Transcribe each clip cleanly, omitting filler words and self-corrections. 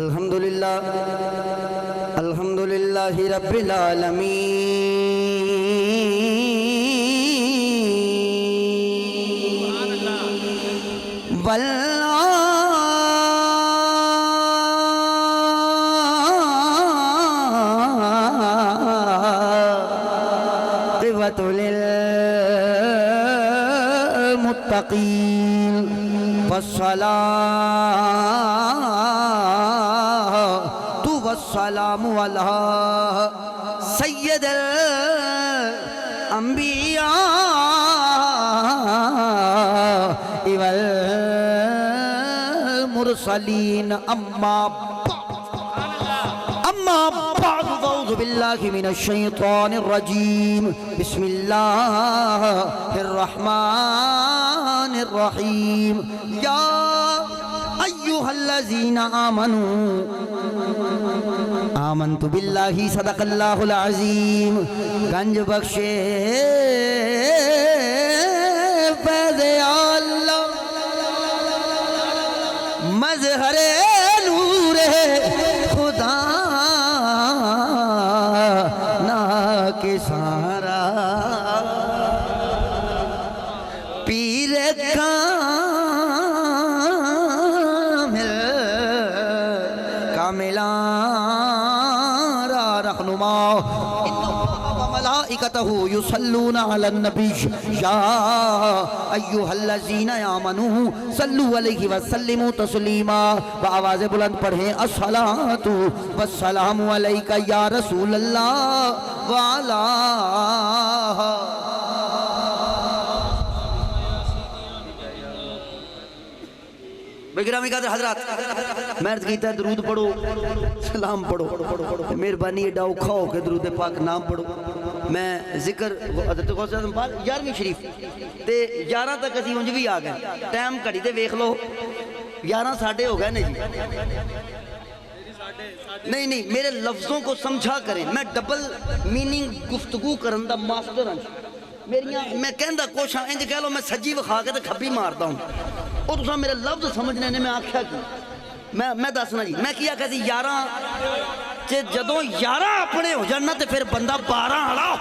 الحمدللہ رب العالمین والعاقبۃ للمتقین والسلام علی سید الانبیاء والمرسلین اما بعد اعوذ باللہ من الشیطان الرجیم بسم اللہ الرحمن الرحیم یا ایہا الذین آمنوا آمنت باللہ صدق اللہ العظیم گنج بخشے فیض اللہ مظہر نور خدا نا کے سارا پیر ملائکتہ یصلون علی النبی یا ایہا الذین آمنوا صلوا علیہ وسلموا تسلیما بآواز بلند پڑھیں الصلاۃ والسلام علیک یا رسول اللہ وعلا بگرامی قادر حضرات محرد کیتا ہے درود پڑھو سلام پڑھو مہربانی ایڈا اوکھا ہو کہ درود پاک نام پڑھو میں ذکر حضرت غوث اعظم پاک 11ویں شریف تے 11 تک اسی انج بھی آ گئے ٹائم گھڑی تے ویکھ لو 11 ساڑھے ہو گئے نے جی نہیں میرے لفظوں کو سمجھا کریں میں ڈبل میننگ گفتگو کرن دا ماسٹر ہوں میں کہندہ کوشاں انج کہہ لو میں سجی وکھا کے تے کھبی ماردا ہوں اور تساں میرے لفظ سمجھنے نے میں آکھیا کی میں دسنا جی میں کیا کہتی 11 چے جدوں 11 اپنے ہو جانا تے پھر بندہ 12 آڑا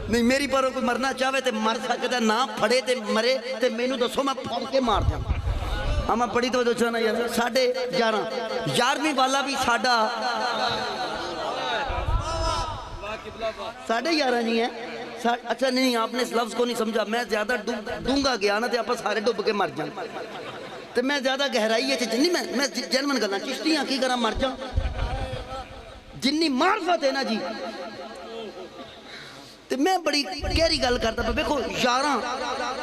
نہیں میری پروں کوئی مرنا چاہوے تے مر سکتا نہ پھڑے تے مرے تے میں نو دسو میں پھڑ کے مار دیا ہمیں پڑھی تو دو چاہنا یار 11:30 11ویں والا بھی ساڑھا 11:30 نہیں ہے اچھا نہیں آپ نے اس لفظ کو نہیں سمجھا میں زیادہ ڈونگا گیا نا تے آپ سارے ڈوب کے مر جائیں تے میں زیادہ گہرائی ہے جنی میں جنمن گلنا چشتیاں کی کرا مر جاؤں جنی معرفت ہے نا جی تے میں بڑی گہری گل کرتا پہ دیکھو 11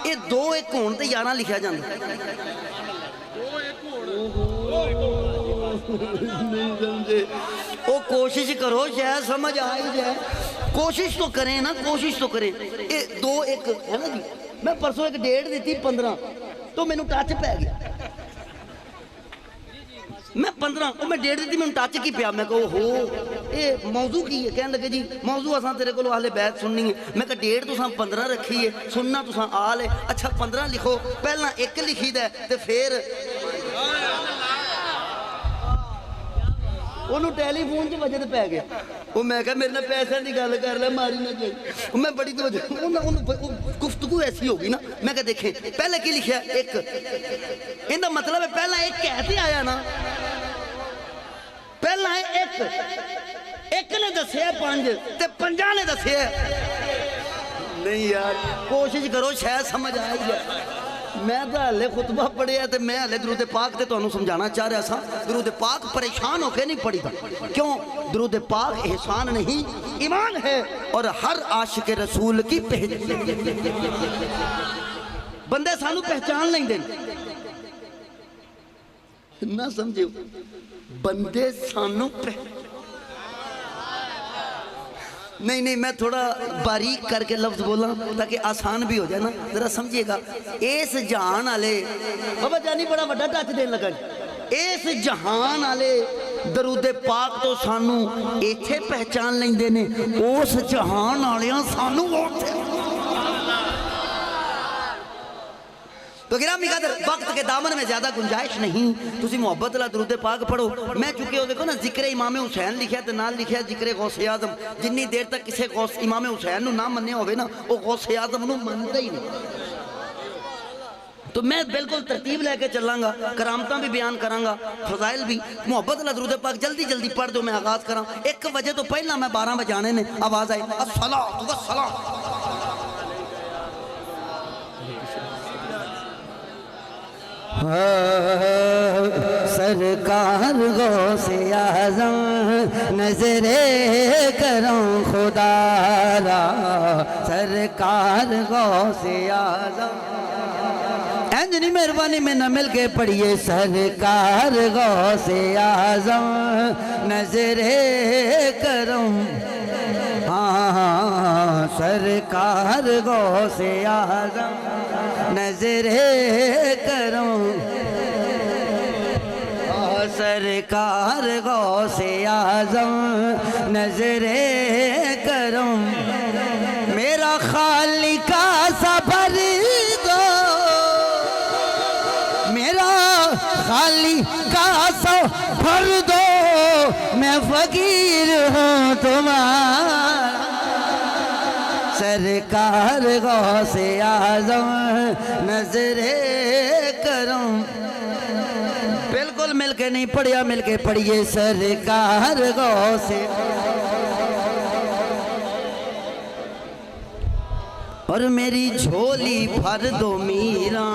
یہ 2 ایک ہون تے 11 لکھیا جاندہ نہیں سمجھے وہ کوشش کرو شاید سمجھ آئی جائے کوشش تو کریں نا کوشش تو کریں 2 ایک ہے نا جی میں پرسوں ایک ڈیڑھ دیتی 15 تو میں نے ٹاچ پہ گیا میں 15 میں ڈیڑھ دیتی میں نے ٹاچ کی پیا میں کہو ہو یہ موضوع کی ہے کہنے لگے جی موضوع آسان تیرے کو اہل بیت سننی ہے میں کہا ڈیڑھ تو ساں 15 رکھی ہے سننا تو ساں آل ہے اچھا 15 لکھو پہلا ایک لکھی دے تے پھر انہوں ٹیلی فون کی وجہ پہ گیا وہ میں کہا میرے نے پیسے دی گل کر لیا ماری نہ جائے میں بڑی تو وجہ گفتگو ایسی ہوگی نا میں کہا دیکھیں پہلے کی لکھیا ایک ان دا مطلب ہے پہلا ایک کہتے آیا نا پہلا ہے ایک نے دسے 5 تے 5 نے دسے نہیں یار کوشش کرو شاید سمجھ آئی جائے میں تو ہلے خطبہ پڑھے ہیں میں ہلے درود پاک تے تو انہوں سمجھانا چاہ رہا سا درود پاک پریشان ہو کے نہیں پڑھی تھا کیوں درود پاک احسان نہیں ایمان ہے اور ہر عاشق رسول کی پہچان بندے سانو پہچان لیں دیں نہ سمجھے بندے سانو پہچان نہیں میں تھوڑا باریک کر کے لفظ بولا تاکہ آسان بھی ہو جائے نا ذرا سمجھئے گا اس جہان آلے بابا جانی بڑا وڈا ٹچ دین لگا اس جہان آلے درود پاک تو سانو ایتھے پہچان لیں دینے اس جہان آلیاں سانو اوٹھے تو گرامی قدر وقت کے دامن میں زیادہ گنجائش نہیں، تسی محبت اللہ درود پاک پڑھو. میں چونکہ وہ دیکھو نا ذکر امام حسین لکھیا تے نال لکھیا ذکر غوث اعظم. جنی دیر تک کسے غوث امام حسین نو نہ مننے ہوئے نا وہ غوث اعظم نو منتا ہی نہیں. تو میں بالکل ترتیب لے کے چلوں گا، کرامتاں بھی بیان کراں گا، فضائل بھی. محبت اللہ درود پاک جلدی جلدی پڑھ دو، میں آغاز کراں. 1 بجے تو پہلا میں 12 بجانے نے آواز آئی الصلاۃ والسلام. سرکار غوث اعظم نظر کرم خدا را، سرکار غوث اعظم. اینجنی مہربانی میں نہ مل کے پڑھیے سرکار غوث اعظم نظر کرم. ہاں سرکار غوث اعظم نظر کرم. سرکار غوث اعظم نظر کرم. میرا خالق صبر دو، میرا خالق صبر دو، میں فقیر ہوں تمہارا. سرکار غوث اعظم نظر کرم. بالکل مل کے نہیں پڑھیا، مل کے پڑھیے سرکار غوث. اور میری جھولی بھر دو میرا،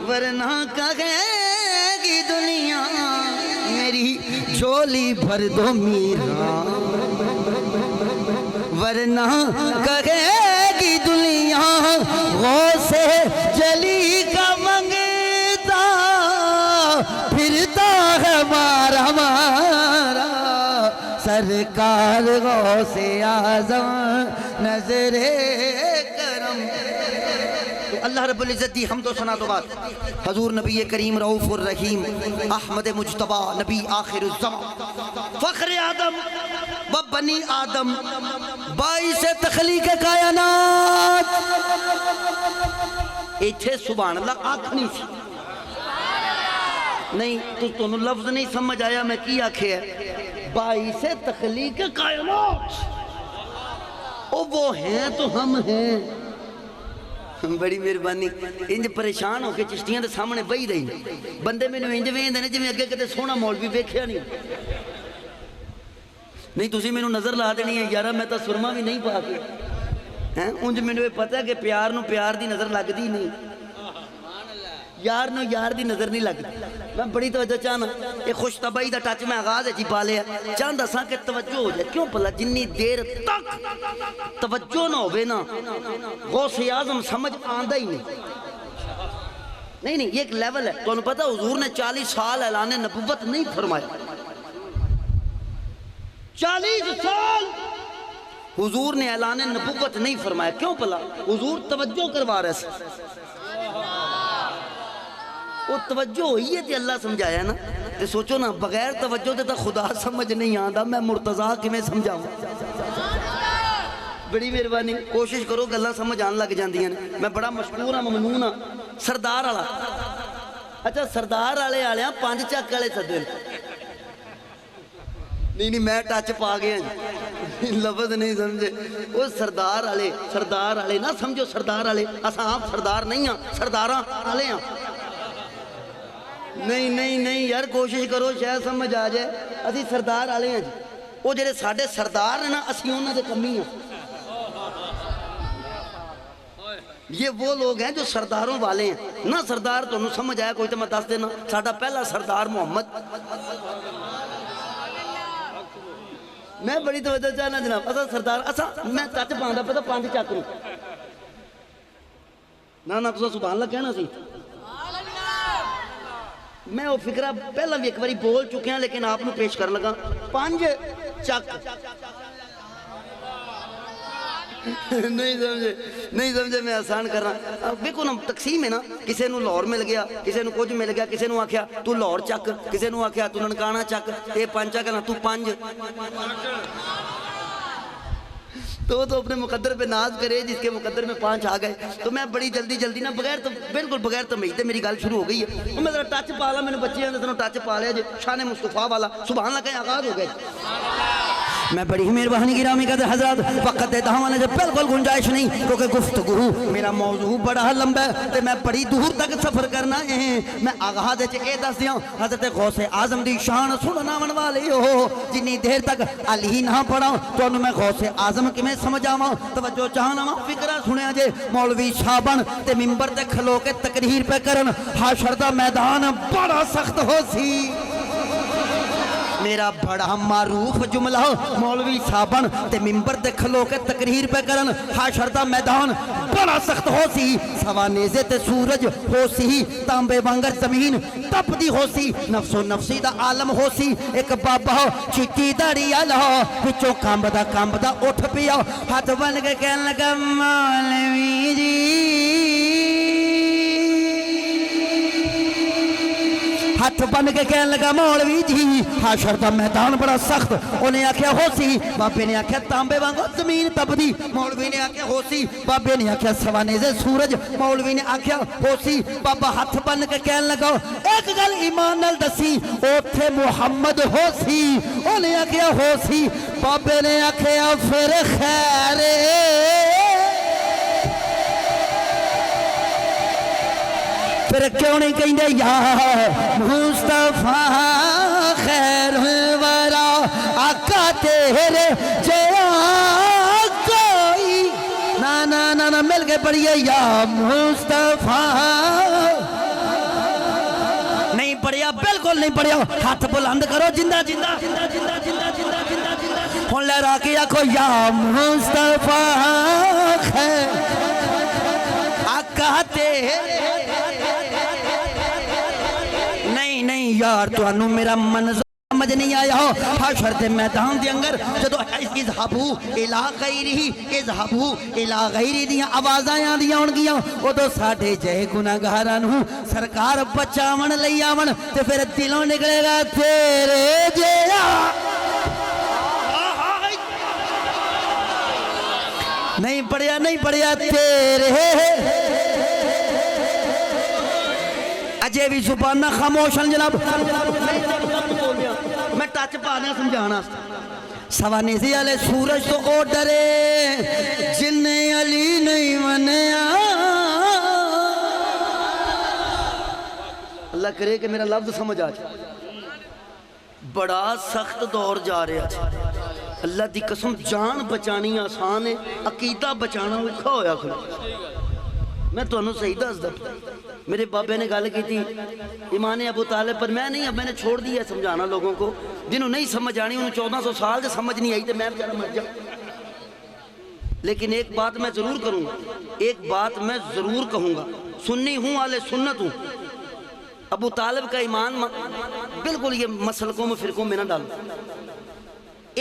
ورنہ کہے گی دنیا. میری جھولی بھر دو میرا، ورنہ کہے گی دنیا. غوث جلی کا منگتا پھرتا ہے مارا مارا. سرکار غوث اعظم نظر کرم. تو اللہ رب العزت دی حمد و ثنا تو بعد حضور نبی کریم رؤوف الرحیم احمد مجتبی نبی آخر الزمان فخر آدم و بنی آدم باعث تخلیق کائنات. ایتھے سبحان اللہ آکھنی سی نہیں تو تنہوں لفظ نہیں سمجھ آیا میں کی آکھے ہے. باعث تخلیق کائنات وہ ہیں تو ہم ہیں. بڑی مہربانی. انج پریشان ہو کے چشتیاں دے سامنے بہی رہی بندے میں انج ویندے نے جویں اگے کتے سونا مولوی ویکھیا نہیں تسی مینوں نظر لا دینی ہے یارا میں تا سرما بھی نہیں پا کے ہیں. انج مینوں پتہ ہے کہ پیار نو پیار دی نظر لگدی نہیں، یار نو یار دی نظر نہیں لگدی. میں بڑی توجہ چاہنا یہ خوش طبعی دا ٹچ میں آغاز ہے پا لیا. چاہندا سا کہ توجہ ہو جائے. کیوں پلا جنی دیر تک توجہ نہ ہوئے نا غوث اعظم سمجھ آندہ ہی نہیں. یہ ایک لیول ہے. تو انہوں پتہ حضور نے 40 سال اعلان نبوت نہیں فرمایا. 40 سال حضور نے اعلان نبوت نہیں فرمایا. کیوں پلا حضور توجہ کروا رہے سے. وہ توجہ ہوئی ہے تے اللہ سمجھایا نا. تے سوچو نا بغیر توجہ دے تا خدا سمجھ نہیں آندا. میں مرتضیٰ کی میں سمجھاؤں. بڑی مہربانی کوشش کرو گلاں سمجھ آن لگ جاندیاں نے. میں بڑا مشکور ہاں ممنون ہاں. سردار والا اچھا سردار والے آلیاں 5 چک والے سدے نہیں میں ٹچ پا گیا لفظ نہیں سمجھے. وہ سردار والے نہ سمجھو. سردار والے اساں آپ سردار نہیں ہاں، سرداراں والے ہاں. نہیں یار کوشش کرو شاید سمجھ آ جائے. اسی سردار والے ہیں جی. وہ جڑے ساڈے سردار ہیں نا اسی انہاں دے کمی ہیں. یہ وہ لوگ ہیں جو سرداروں والے ہیں نا. سردار تو انہوں سمجھ آیا کوئی تو میں دس دینا. ساڈا پہلا سردار محمد. میں بڑی توجہ چاہنا جناب. اسا سردار اسا میں ٹچ پاندا پتا 5 چک نو نہ تساں سبحان اللہ کہنا سی. میں وہ فکرہ پہلا بھی ایک باری بول چکے ہیں لیکن آپ نے پیش کر لگا. 5 چک نہیں سمجھے میں آسان کر رہا. دیکھو نا تقسیم ہے نا. کسے نو لاہور مل گیا, کسے نو کچھ مل گیا, کسے نو آکھیا تو لاہور چک, کسے نو آکھیا تو ننکانہ چک. اے 5 چک نا تو 5. تو وہ تو اپنے مقدر پہ ناز کرے جس کے مقدر میں 5 آ گئے. تو میں بڑی جلدی نا بالکل بغیر تمیز میری گل شروع ہو گئی ہے. میں ذرا ٹچ پا لا, میں نے بچیاں نے ٹچ پا لیا جی, شان مصطفیٰ والا سبحان اللہ کہیں آغاز ہو گئے. میں بڑی مہربانی گرامی قدر حضرات وقت دیتا ہوں نے جب بالکل گنجائش نہیں کیونکہ گفتگو میرا موضوع بڑا لمبا ہے تے میں بڑی دور تک سفر کرنا ہے. میں آغاز اے دس دیاں حضرت غوث اعظم دی شان سننا من والے ہو. جنی دیر تک علی نہ پڑھا تو میں غوث اعظم کیویں سمجھاواں توجہ چاہنا وا فکرہ سنیا جے. مولوی صاحبن تے منبر تے کھلو کے تقریر پہ کرن حشر دا میدان بڑا سخت ہو سی. میرا بڑا معروف جملہ مولوی صاحبن تے منبر تے کھلو کے تقریر پہ کرن حشر دا میدان بڑا سخت ہو سی. سوا نیزے تے سورج ہو سی, تانبے وانگر زمین تپ دی ہو سی, نفس و نفسی دا عالم ہو سی. ایک بابا چٹی داڑی آلا وچوں کامبدا اٹھ پیا ہاتھ بن کے کہنے لگا مولوی جی, ہاتھ بن کے کہنے لگا مولوی جی حشر دا میدان بڑا سخت. انہیں آکھیا ہو سی, بابے نے آکھیا تانبے وانگو زمین تپ دی, مولوی نے آکھیا ہو سی, بابے نے آکھیا سوا نیزے سورج, مولوی نے آکھیا ہو سی. بابا ہاتھ بن کے کہنے لگا ایک گل ایمان نال دسی اوتھے محمد ہو سی. انہیں آکھیا ہو سی, بابے نے آکھیا پھر خیر پھر کیوں نہیں کہیں دے یا مصطفیٰ خیر ورا آقا تیرے جیا کوئی نا مل کے پڑھئے یا مصطفیٰ. نہیں پڑھیا, بالکل نہیں پڑھیا. ہاتھ بلند کرو زندہ ہن لہرا کے آکھو یا مصطفیٰ خیر آقا تیرے. نہیں یار تو انہوں میرا منظر سمجھ نہیں آیا ہو. حشر دے میدان دے انگر جدو اذہبو الہ غیری دیاں آوازاں دیاں ان گیاں او تو ساڑھے جے گناہگاران ہوں سرکار بچاون لئی آون تے پھر دلوں نکلے گا تیرے جیا. نہیں پڑھیا تیرے اجے بھی زبانہ خاموشن جناب. میں ٹچ پا دیا سمجھانا. سوا نیزے والے سورج تو او ڈرے جن علی نہیں منیا. اللہ کرے کہ میرا لفظ سمجھ آ جائے. بڑا سخت دور جا رہا ہے. اللہ دی قسم جان بچانی آسان ہے, عقیدہ بچانا اوکھا ہویا کھڑا. میں تو انہوں صحیح دس دا میرے بابے نے گل کی تھی ایمان ابو طالب پر. میں نہیں, اب میں نے چھوڑ دیا سمجھانا لوگوں کو جنہوں نہیں سمجھ آنی انہوں 1400 سال سے سمجھ نہیں آئی تو میں بیچارہ مر جاؤں. لیکن ایک بات میں ضرور کروں گا, سنی ہوں اہل سنت ہوں. ابو طالب کا ایمان بالکل یہ مسلکوں میں فرقوں میں نہ ڈالو.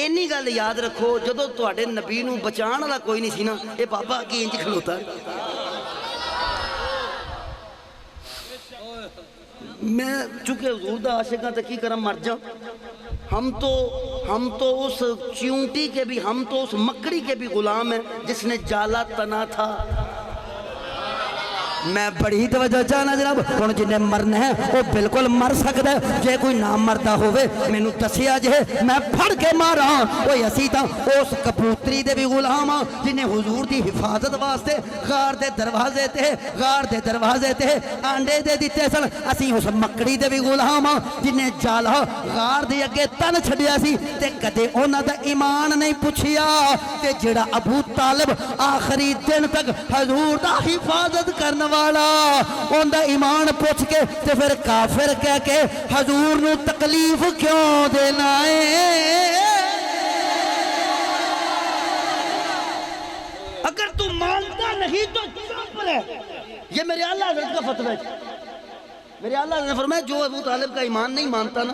اینی گل یاد رکھو جدو تواڈے نبی نو بچان والا کوئی نہیں سی نا, اے بابا کی انج کھلوتا ہے. میں چونکہ حضور دا عاشق ہاں تے کی کرم مر جاؤں. ہم تو اس چیونٹی کے بھی, ہم تو اس مکڑی کے بھی غلام ہیں جس نے جالا تنا تھا. میں بڑی توجہ چاہنا جناب. ہن جنہیں مرنا ہے وہ بالکل مر سکتا ہے. جے کوئی نام مردہ ہوئے مینوں دسیا جے میں پھڑ کے مارا. اوے اسی تاں اس کبوتری دے بھی غلام ہاں جنہیں حضور دی حفاظت واسطے غار دے دروازے تے آنڈے دے دیتے سن. اسی اس مکڑی دے بھی غلام ہاں جنہیں جالا غار دے اگے تن چھڈیا سی تے کدے انہاں دا ایمان نہیں پوچھیا. تے جڑا ابو طالب آخری دن تک حضور دا حفاظت کرنا والا ان دا ایمان پوچھ کے تے پھر کافر کہہ کے حضور نو تکلیف کیوں دینا ہے. اگر تو مانتا نہیں تو چپ رہ. یہ میرے اللہ حضرت کا فتویٰ ہے. میرے اللہ حضرت نے فرمایا جو ابو طالب کا ایمان نہیں مانتا نا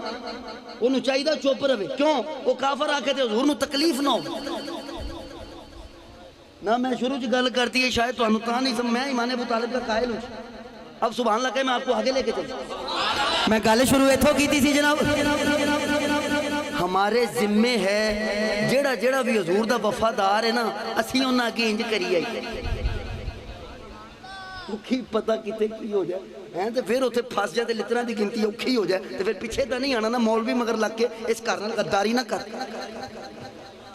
انہوں چاہیے چپ رہے. کیوں؟ وہ کافر آ کے تے حضور نو تکلیف نہ ہو. نہ میں شروع سے گل کرتی ہے شاید تو انہوں نہیں سمجھ, میں ایمان ابو طالب کا قائل ہوں. اب سبحان اللہ کہ میں آپ کو آگے لے کے چلتا. میں گل شروع ایتھوں کی تھی جناب. ہمارے ذمے ہے جیڑا جیڑا بھی حضور دا وفادار ہے نا اسی انہاں اگے انج کری آئی اوکھی پتہ کتے کی ہو جائے ہیں تے پھر اتنے پھس جائے تے لتراں دی گنتی اوکھی ہو جائے تے پھر پیچھے تا نہیں آنا نا مولوی مگر لگ کے اس کار نال غداری نہ کر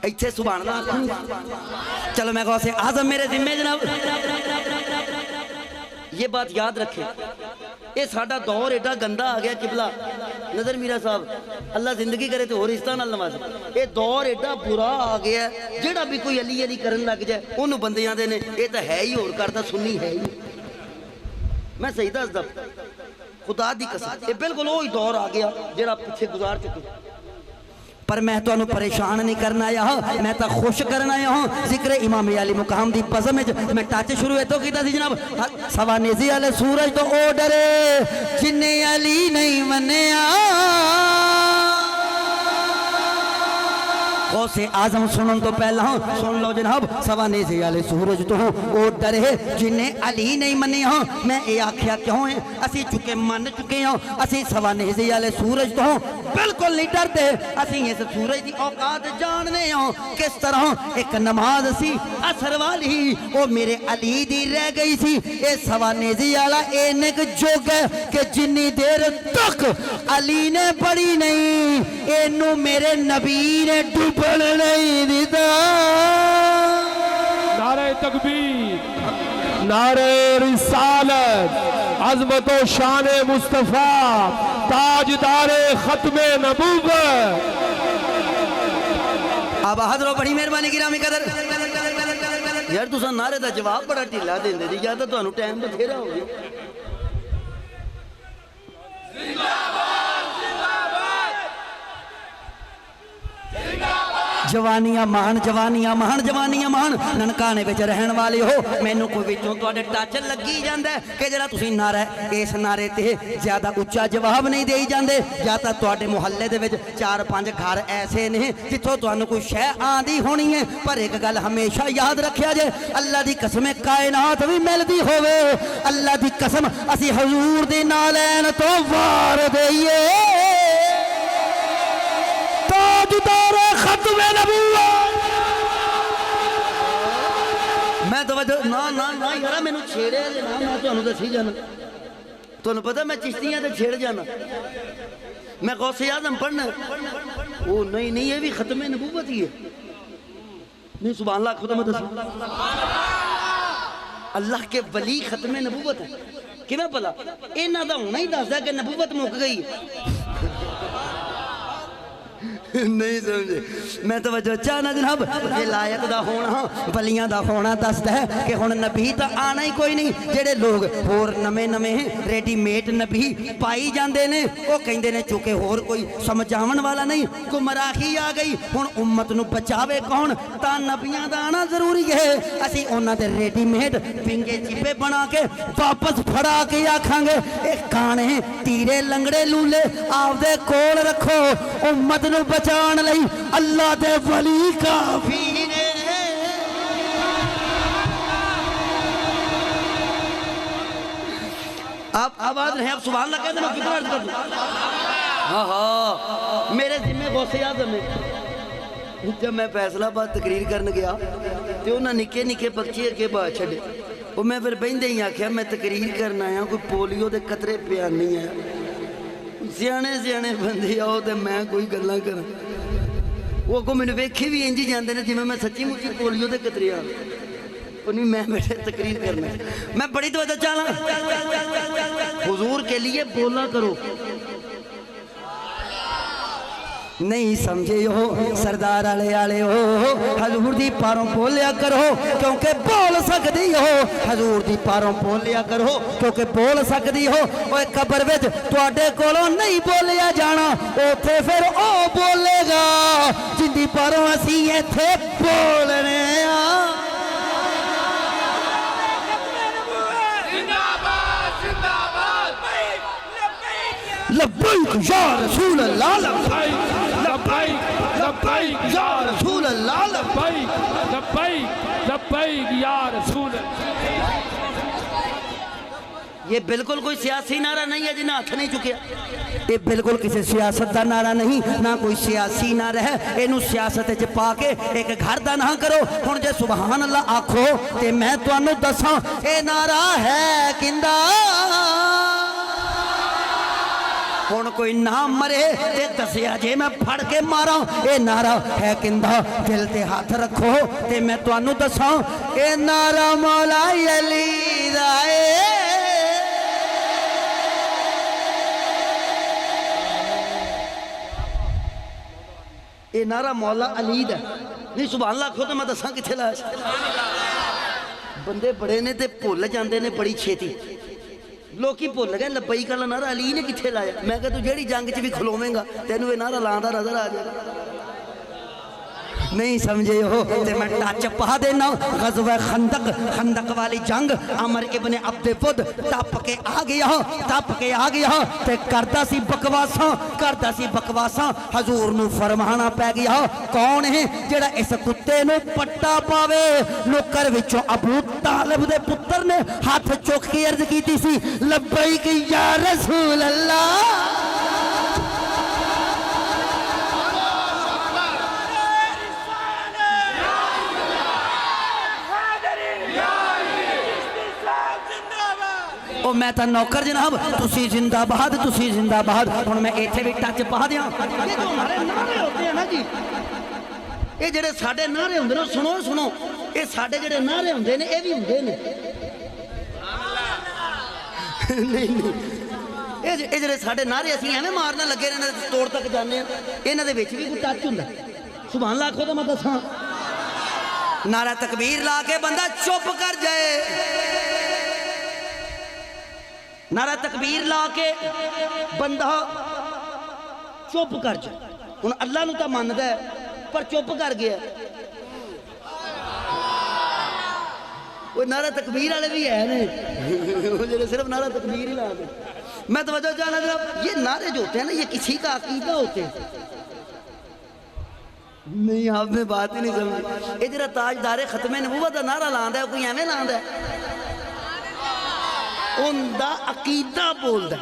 ایتھے سبحان اللہ چلو میں غوث اعظم میرے ذمے جناب یہ بات یاد رکھیں یہ ساڈا دور ایڈا گندا آ گیا قبلہ نظر میرا صاحب اللہ زندگی کرے تو ہورستان نال نوازے یہ دور ایڈا برا آ گیا ہے جیڑا بھی کوئی علی علی کرن لگ جائے انہوں بندے آندے نے یہ تو ہے ہی اور کرتا سنی ہے ہی میں صحیح دسدا خدا دی قسم یہ بالکل وہی دور آ گیا جیڑا پیچھے گزار چکے پر میں تو انہوں پریشان نہیں کرنا آیا ہوں میں تو خوش کرنا آیا ہوں ذکر امام علی مقام دی بزم میں ٹاچ شروع ہے تو کیتا سی جناب سوا نیزی علی سورج تو او ڈرے جنہیں علی نہیں منیا غوث اعظم سنن تو پہلا ہوں سن لو جناب سوا نیزی علی سورج تو ہوں او ڈرے جنہیں علی نہیں منیا ہوں میں اے آکھیا کیوں ہیں اسی چکے من چکے ہوں اسی سوا نیزی علی سورج تو ہوں بالکل نہیں ڈرتے اسی اس سورج دی اوقات جاننے ہوں کس طرح ایک نماز سی اثر والی وہ میرے علی دی رہ گئی سی اے سوا نیزی والا اینک جوگ ہے کہ جنی دیر تک علی نے پڑھی نہیں اینو میرے نبی نے ڈوبڑ نہیں دیتا نعرہ تکبیر نعرہ رسالت عظمت و شان مصطفیٰ تاجدار ختم نبوت اب حضرت بڑی مہربانی گرامی قدر یار تساں نعرے دا جواب بڑا ڈھیلا دیندے دی یا تے تانوں ٹائم بتھیرا ہو گیا جوانیاں مان جوانیاں مان جوانیاں مان ننکانے بچ رہن والے ہو مینوں کوئی وچوں تواڈے ٹچ لگی جاندا ہے کہ جڑا تسی نعرہ اس نعرے تے زیادہ اونچا جواب نہیں دئی جاندے یا تا تواڈے محلے دے وچ 4-5 گھر ایسے نے جتھوں تانوں کوئی شے آندی ہونی ہے پر ایک گل ہمیشہ یاد رکھیا جے اللہ دی قسم کائنات بھی ملدی ہوے اللہ دی قسم اسی حضور دی نالین تو وار دئیے تاجدار ختم نبوت میں توجہ نا یارا مینوں چھیڑے جے نا میں تانوں دسی جانا تانوں پتہ میں چشتیاں تے چھیڑ جانا میں غوث اعظم پڑھنا وہ نہیں یہ بھی ختم نبوت ہی ہے نہیں سبحان اللہ خدا میں دسوں اللہ کے ولی ختم نبوت ہے کیویں بھلا انہاں دا ہونا ہی دسدا کہ نبوت مک گئی نہیں سمجھے میں توجہ چاہنا جناب ولایت دا ہونا ولیاں دا ہونا دستا ہے کہ ہن نبی تا آنا ہی کوئی نہیں جڑے لوگ ہور نمے نمے ریڈی میڈ نبی پائی جاندے نے وہ کہندے نے چونکہ ہور کوئی سمجھاون والا نہیں گمراہی آ گئی ہن امت نو بچاوے کون تا نبیاں دا آنا ضروری ہے اسی انہاں دے ریڈی میڈ پنگے چپے بنا کے واپس پھڑا کے آکھاں گے اے کانے تیرے لنگڑے لولے آپ دے کول رکھو امت نو بچان لئی اللہ دے ولی کافی نے آپ آواز رہے آپ سبحان اللہ کہتے ہیں کتنا عرض کر دوں ہاں میرے ذمہ غوث اعظم ہے جب میں فیصلہ بات تقریر کرنے گیا تو انہاں نکے نکے بچے اگے بات چھڑے وہ میں پھر بہندے ہی آکھیا میں تقریر کرنا آیا کوئی پولیو دے قطرے پیان نہیں ہے سیانے بندے آؤ تے میں کوئی گلاں کراں وہ کو میں نے ویکھی بھی انجی جاندے نے جویں میں سچی مچی پولیو دے قطرے آ نہیں میں بیٹھے تقریر کرنا میں بڑی توجہ چاہنا حضور کے لیے بولا کرو نہیں سمجھے ہو سردار آلے ہو حضور دی پاروں بولیا کرو کیونکہ بول سکتی ہو حضور دی پاروں بولیا کرو کیونکہ بول سکتی ہو وہ قبر وچ تواڈے کولوں نہیں بولیا جانا اوتھے پھر او بولے گا جن دی پاروں اسی ایتھے بولنے لبیک یا رسول اللہ لبیک یا رسول اللہ لبیک یا رسول اللہ یہ بالکل کوئی سیاسی نعرہ نہیں ہے جنہیں ہاتھ نہیں چکیا یہ بالکل کسی سیاست دا نعرہ نہیں نہ کوئی سیاسی نعرہ ہے اینو سیاست وچ پا کے ایک گھر دا نہ کرو ہن جے سبحان اللہ آکھو تے میں تانوں دساں اے نعرہ ہے کیندا ہن کوئی نہ مرے تے دسیا جے میں پھڑ کے ماراں اے نعرہ ہے کیندا دل تے ہاتھ رکھو تے میں تانوں دساں اے نعرہ مولا علی دا اے اے نعرہ مولا علی دا نہیں سبحان اللہ آکھو تو میں دساں کتھے لایا بندے بڑے نے تے بھول جاندے نے بڑی چھیتی لوکی بھول گئے لبیک اللہ نعرہ علی نے کتھے لایا میں کہ تو جیڑی جنگ چ بھی کھلوویں گا تینوں اے نعرہ لاندا نظر آ جائے گا نہیں سمجھے ہو تے میں ٹچ پا دینا غزوہ خندق والی جنگ عمر ابن عبد ود ٹپ کے آ گیا تے کردا سی بکواساں حضور نو فرمانا پہ گیا کون ہے جڑا اس کتے نو پٹا پاوے نوکر وچوں ابو طالب دے پتر نے ہاتھ چوک کے عرض کیتی سی لبیک یا رسول اللہ او میں تا نوکر جناب تسی زندہ باد ہن میں ایتھے بھی ٹچ پا دیاں یہ جو ہمارے نعرے ہوتے ہیں نا جی یہ جڑے ساڈے نعرے ہوندے نے سنو یہ ساڈے جڑے نعرے ہوندے نے یہ بھی ہوندے نے نہیں یہ جڑے ساڈے نعرے اسی ایویں مارنا لگے رہنے توڑ تک جانے ہیں انہاں دے وچ بھی کوئی ٹچ ہوندا سبحان اللہ آکھو تو میں دساں نعرہ تکبیر لا کے بندہ چپ کر جائے نعرہ تکبیر لا کے بندہ چپ کر جائے ہن اللہ نو تا مندا ہے پر چپ کر گیا وہ نعرہ تکبیر والے بھی ہے نے وہ جو صرف نعرہ تکبیر ہی لا دے میں توجہ چاہنا جناب یہ نعرے جو ہوتے ہیں نا یہ کسی کا عقیدہ ہوتے ہیں نہیں آپ نے بات ہی نہیں سمجھی یہ جڑا تاجدار ختم نبوت دا نعرہ لاندا ہے کوئی ایویں لاندا ہے ان دا عقیدہ بول دا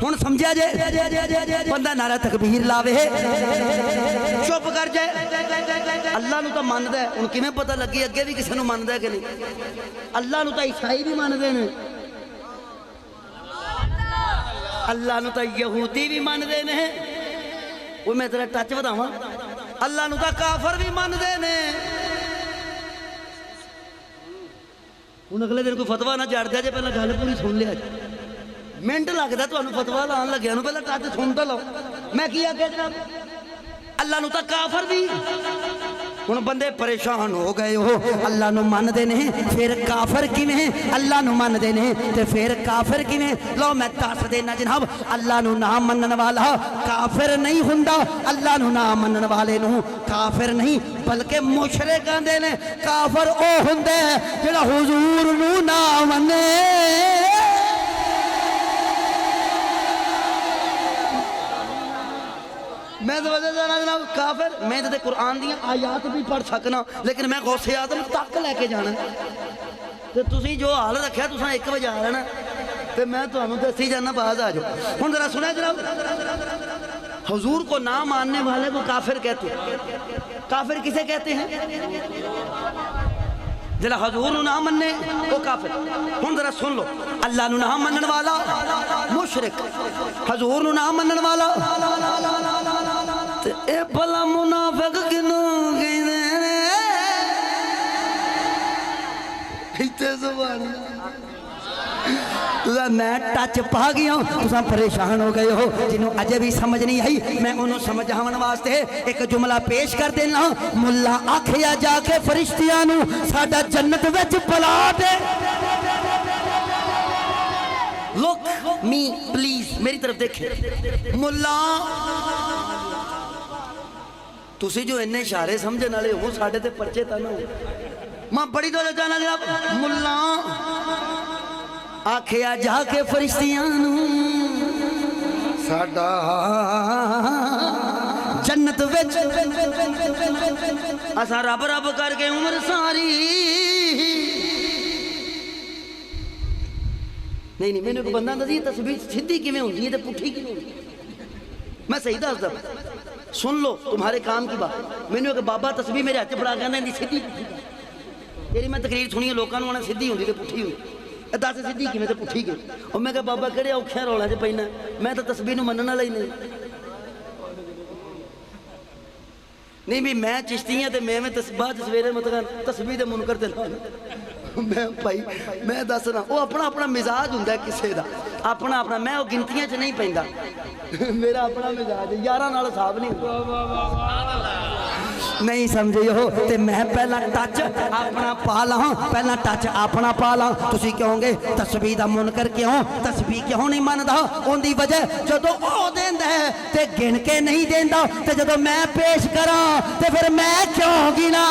ہن سمجھا جے بندہ نعرہ تکبیر لاوے چپ کر جائے اللہ نو تا ماندا ہے ہن کیویں پتہ لگی اگے بھی کسے نو ماندا ہے کہ نہیں اللہ نو تا عیسائی بھی ماندے نے اللہ نو تا یہودی بھی ماندے نے وہ میں تیرا ٹچ بتاواں اللہ نو تا کافر بھی ماندے نے ہن اگلے دن کوئی فتویٰ نہ جڑ دیا جے پہلے گل پوری سن لیا منٹ لگتا تمہیں فتویٰ لان لگیا نو پہلے ٹچ سن تو لو میں کیا کہ جناب اللہ نو تا کافر بھی ہن بندے پریشان ہو گئے ہو اللہ نو من دے نہیں پھر کافر کیویں اللہ نو من دے نہیں تے پھر کافر کیویں لو میں دس دینا جناب اللہ نو نہ منن والا کافر نہیں ہوندا اللہ نو نہ منن والے نو کافر نہیں بلکہ مشرک آندے نے کافر او ہوندا ہے جڑا حضور نو نہ منے میں تو وجہ جانا جناب کافر میں تو قرآن دیا آیات بھی پڑھ سکنا لیکن میں غوث اعظم تک لے کے جانا تو تسی جو حال رکھیا تساں 1 بجے آ رہنا تو میں تمہیں دسی جانا باز آ جاؤ ہن ذرا سنا جناب حضور کو نہ ماننے والے کو کافر کہتے ہیں کافر کسے کہتے ہیں جلا حضور نو نہ مننے وہ کافر ہن ذرا سن لو اللہ نو نہ منن والا مشرک حضور نو نہ منن والا تے اے بھلا منافق کنوں کہندے نے ایتھے زبان میں ٹچ پا گیا ہوں تساں پریشان ہو گئے ہو جنہوں اجے بھی سمجھ نہیں آئی میں انہوں سمجھاون واسطے ایک جملہ پیش کر دینا ملا آکھیا جا کے فرشتیاں نو ساڈا جنت وچ بلا دے لک می پلیز میری طرف دیکھیں ملا تسی جو انہیں اشارے سمجھن والے ہو ساڈے تے پرچے تا نہ ہو ماں بڑی تو جانا جناب ملا آکھیا جا کے فرشتیاں نو ساڈا جنت وچ اساں رب رب کر کے عمر ساری نہیں نہیں مینوں ایک بندہ آندا سی تسبیح سیدھی کیویں ہوندی ہے تے پٹھی کیویں ہوندی ہے؟ میں صحیح دسدا سن لو تمہارے کام کی بات مینوں ایک بابا تسبیح میرے ہاتھ پڑا کہندا اندی سیدھی پٹھی تیری میں تقریر سنی ہے لوکاں نوں آنا سیدھی ہوندی تے پٹھی ہوندی دس سیدھی کیویں تے پٹھی کیویں اور میں کہا بابا کہڑے اوکھے رولا چ پینا میں تو تسبیح نوں منن والا ہی نہیں بھی میں چشتی ہاں تے میں بعد سویرے مطلب تسبیح دے منکر تے لا میں بھائی میں دسنا وہ اپنا اپنا مزاج ہوندا ہے کسے دا اپنا اپنا میں وہ گنتیاں چ نہیں پیندا میرا اپنا مزاج ہے یاراں نال حساب نہیں ہوندا نہیں سمجھے ہو تے میں پہلا ٹچ اپنا پا لاں پہلا ٹچ اپنا پا لاں تسی کہو گے تسبیح دا منکر کیوں تسبیح کیوں نہیں مندا اون دی وجہ جدوں او دیندا ہے تے گن کے نہیں دیندا تے جدوں میں پیش کراں تے پھر میں کیوں گنا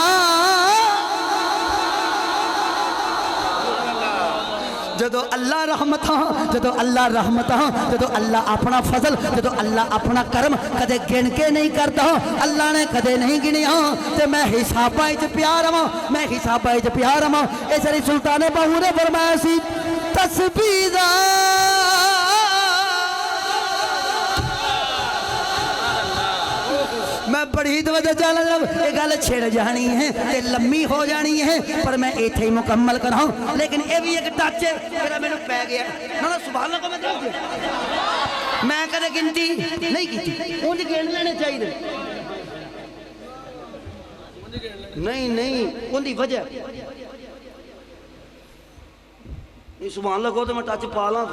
جدو اللہ رحمتاں جدو اللہ رحمتاں جدو اللہ اپنا فضل جدو اللہ اپنا کرم کدے گن کے نہیں کرتا اللہ نے کدے نہیں گنیا تے میں حساباں وچ پیار رہواں میں حساباں وچ پیار رہواں اس لیے سلطان باہو نے فرمایا سی تسبیح دا میں بڑی توجہ چاہنا جب یہ گل چھڑ جانی ہے تے لمبی ہو جانی ہے پر میں ایتھے ہی مکمل کراؤں لیکن یہ بھی ایک ٹچ ہے میرا میں نے پہ گیا نا سبحان اللہ کو میں دیکھ دیا میں کدے گنتی نہیں کی اونج گن لینے چاہیے نہیں نہیں ان دی وجہ سبحان اللہ کو تو میں ٹچ پا لاں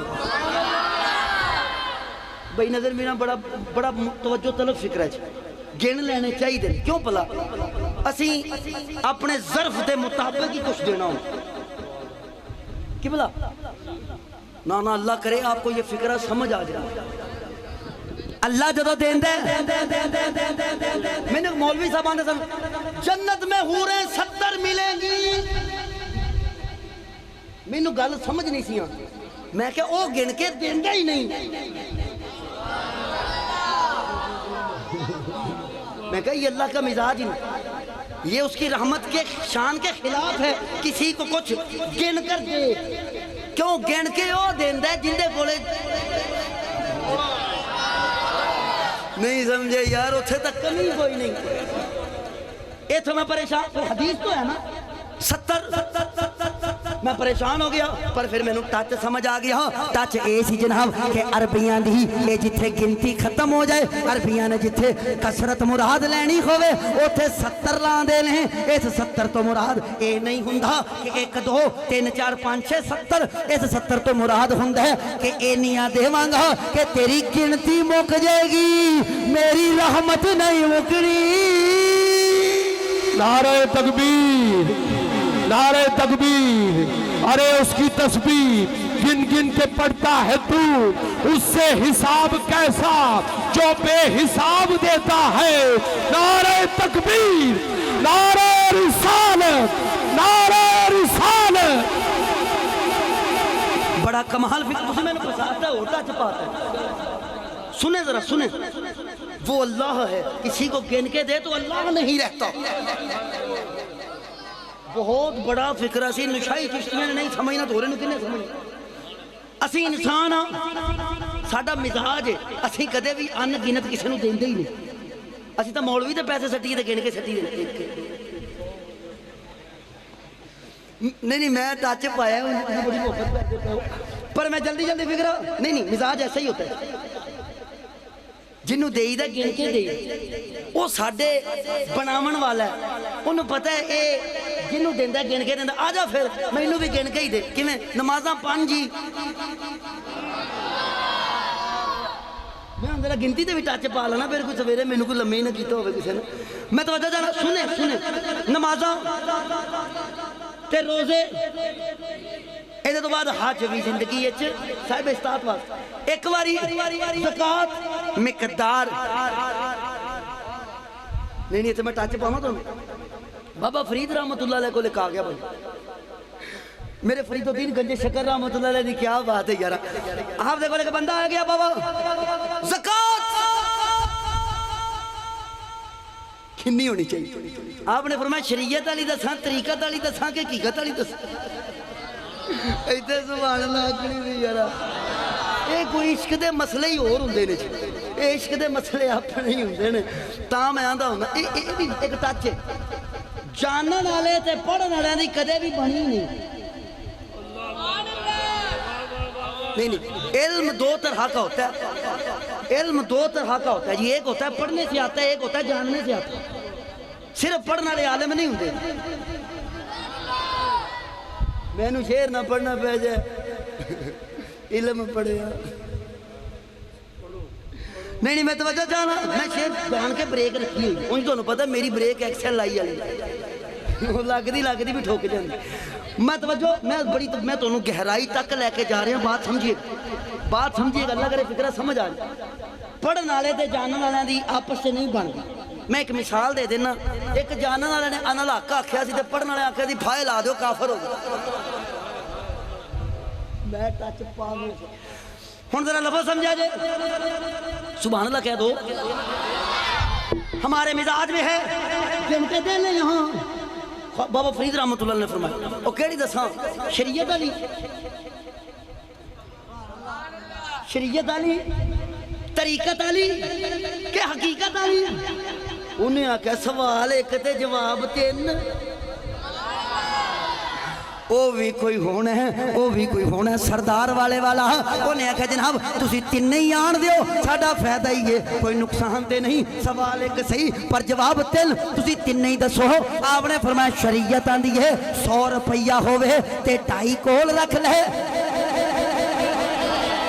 بھائی نظر میرا بڑا توجہ طلب فکر ہے گن لینے چاہیے کیوں پلا اسی اپنے ظرف دے مطابق ہی کچھ دینا ہوں کی بلا نا اللہ کرے آپ کو یہ فکرہ سمجھ آ جائے اللہ جدو دین دے میں نے مولوی صاحب آنے سن جنت میں حوریں 70 ملیں گی میں نے گل سمجھ نہیں سی میں کہ او گن کے دین گا ہی نہیں میں کہا یہ اللہ کا مزاج ہی نہیں یہ اس کی رحمت کے شان کے خلاف ہے کسی کو کچھ گن کر دے کیوں گن کے وہ دین دے جندے بولے نہیں سمجھے یار اتھے تک کمی کوئی نہیں اے تو میں پریشان تو حدیث تو ہے نا 70 میں پریشان ہو گیا پر پھر میں نے ٹچ سمجھ آ گیا ٹچ اے سی جناب کہ عربیاں دی اے جتھے گنتی ختم ہو جائے عربیاں نے جتھے کسرت مراد لینی ہوئے اوتھے 70 لان دے لیں اس 70 تو مراد اے نہیں ہوندا کہ 1 2 3 4 5 6 70 اس 70 تو مراد ہوندا ہے کہ اے نیاں دیواں گا کہ تیری گنتی مک جائے گی میری رحمت نہیں مکنی نعرہ تکبیر نعرہ تکبیر ارے اس کی تسبیح گن گن کے پڑھتا ہے تو اس سے حساب کیسا جو بے حساب دیتا ہے نعرہ تکبیر نعرہ رسالت نعرہ رسالت بڑا کمال فکر تجھے میں نے پساتا ہے ہوتا چپاتا ہے سنیں ذرا سنیں وہ اللہ ہے کسی کو گن کے دے تو اللہ نہیں رہتا بہت بڑا فکرہ سی نشائی چشتیاں نے نہیں سمجھنا تو رہے نے کنے سمجھنا اسی انسان ہاں ساڑھا مزاج ہے اسی کدے بھی ان گنت کسی نو دیں دے ہی نہیں اسی تا مولوی دے پیسے سٹی دے گن کے سٹی دے نہیں میں ٹچ پایا ہوں بڑی محبت پر میں جلدی فکرہ نہیں مزاج ایسا ہی ہوتا ہے جنہوں دے دا گن کے دے وہ ساڑھے بنامن والا ہے انہوں پتہ ہے اے جنہوں دیندہ گن کے دیندہ آجا پھر میں انہوں بھی گن کے ہی دے کہ میں نمازاں 5 جی میں اندرہ گنتی تے بھی ٹاچے پا لینا پھر کوئی سویرے میں انہوں کو لمحی نہ کیتا ہوئے کسی نے میں توجہ جانا سنیں نمازاں تے روزے ایدھے تو بعد حج بھی زندگی اچھے صاحب استاد واسط ایک واری زکاة مقدار نہیں تو میں ٹاچے پاؤں تو بابا فرید رحمت اللہ علیہ کو لے کہا گیا بھائی میرے فرید الدین گنج شکر رحمت اللہ علیہ دی کیا بات ہے یارا آپ دیکھو لے کہ بندہ آ گیا بابا زکاة کھنی ہونی چاہیے آپ نے فرمایا شریعت علی دساں طریقت علی دساں کہ حقیقت علی دساں ایتھے سبحان اللہ آکھنی سی یارا یہ کوئی عشق دے مسئلے ہی اور ہوندے نے یہ عشق دے مسئلے اپنے ہی ہوندے نے تاں میں آندا ہوندا یہ بھی ایک ٹچ ہے جانن والے تے پڑھن والے دی کدے بھی بنی نہیں علم دو طرح کا ہوتا ہے علم دو طرح کا ہوتا ہے جی ایک ہوتا ہے پڑھنے سے آتا ہے ایک ہوتا ہے جاننے سے آتا ہے صرف پڑھنے والے عالم نہیں ہوندے میں نو شعر نہ پڑھنا پہ جائے علم پڑھے نہیں میں توجہ جانا میں شعر جان کے بریک رکھی ہوئی ان کو پتا میری بریک ایکسل لائی والی لگ دی بھی ٹھوک جاندی میں توجہ میں تو گہرائی تک لے کے جا رہے ہیں بات سمجھیے گا اللہ کرے فکرہ سمجھ آ جائے پڑھن والے تے جانن والے دی آپس سے نہیں بن گئی میں ایک مثال دے دینا ایک جانن والے نے انا لاکا آکھیا سی تے پڑھن والے آکھیا سی پھائے لا دیو کافر ہو گیا میں ٹچ پا گیا ہن ذرا لفظ سمجھا جائے سبحان اللہ کہہ دو ہمارے مزاج میں ہے جن کے دل یہاں بابا فرید رحمت اللہ نے فرمایا وہ کیڑی دساں شریعت علی طریقت علی کہ حقیقت علی انہیں آکھا سوال ایک تے جواب تین وہ بھی کوئی ہونا ہے سردار والے والا انہیں آکھا جناب تسی تین نہیں آن دیو ساڑا فائدہ ہی ہے کوئی نقصان تے نہیں سوال ایک صحیح پر جواب تین تسی تین نہیں دسو آپ نے فرمایا شریعت آن دی ہے 100 روپیہ ہوئے تے 2.5 کول رکھ لے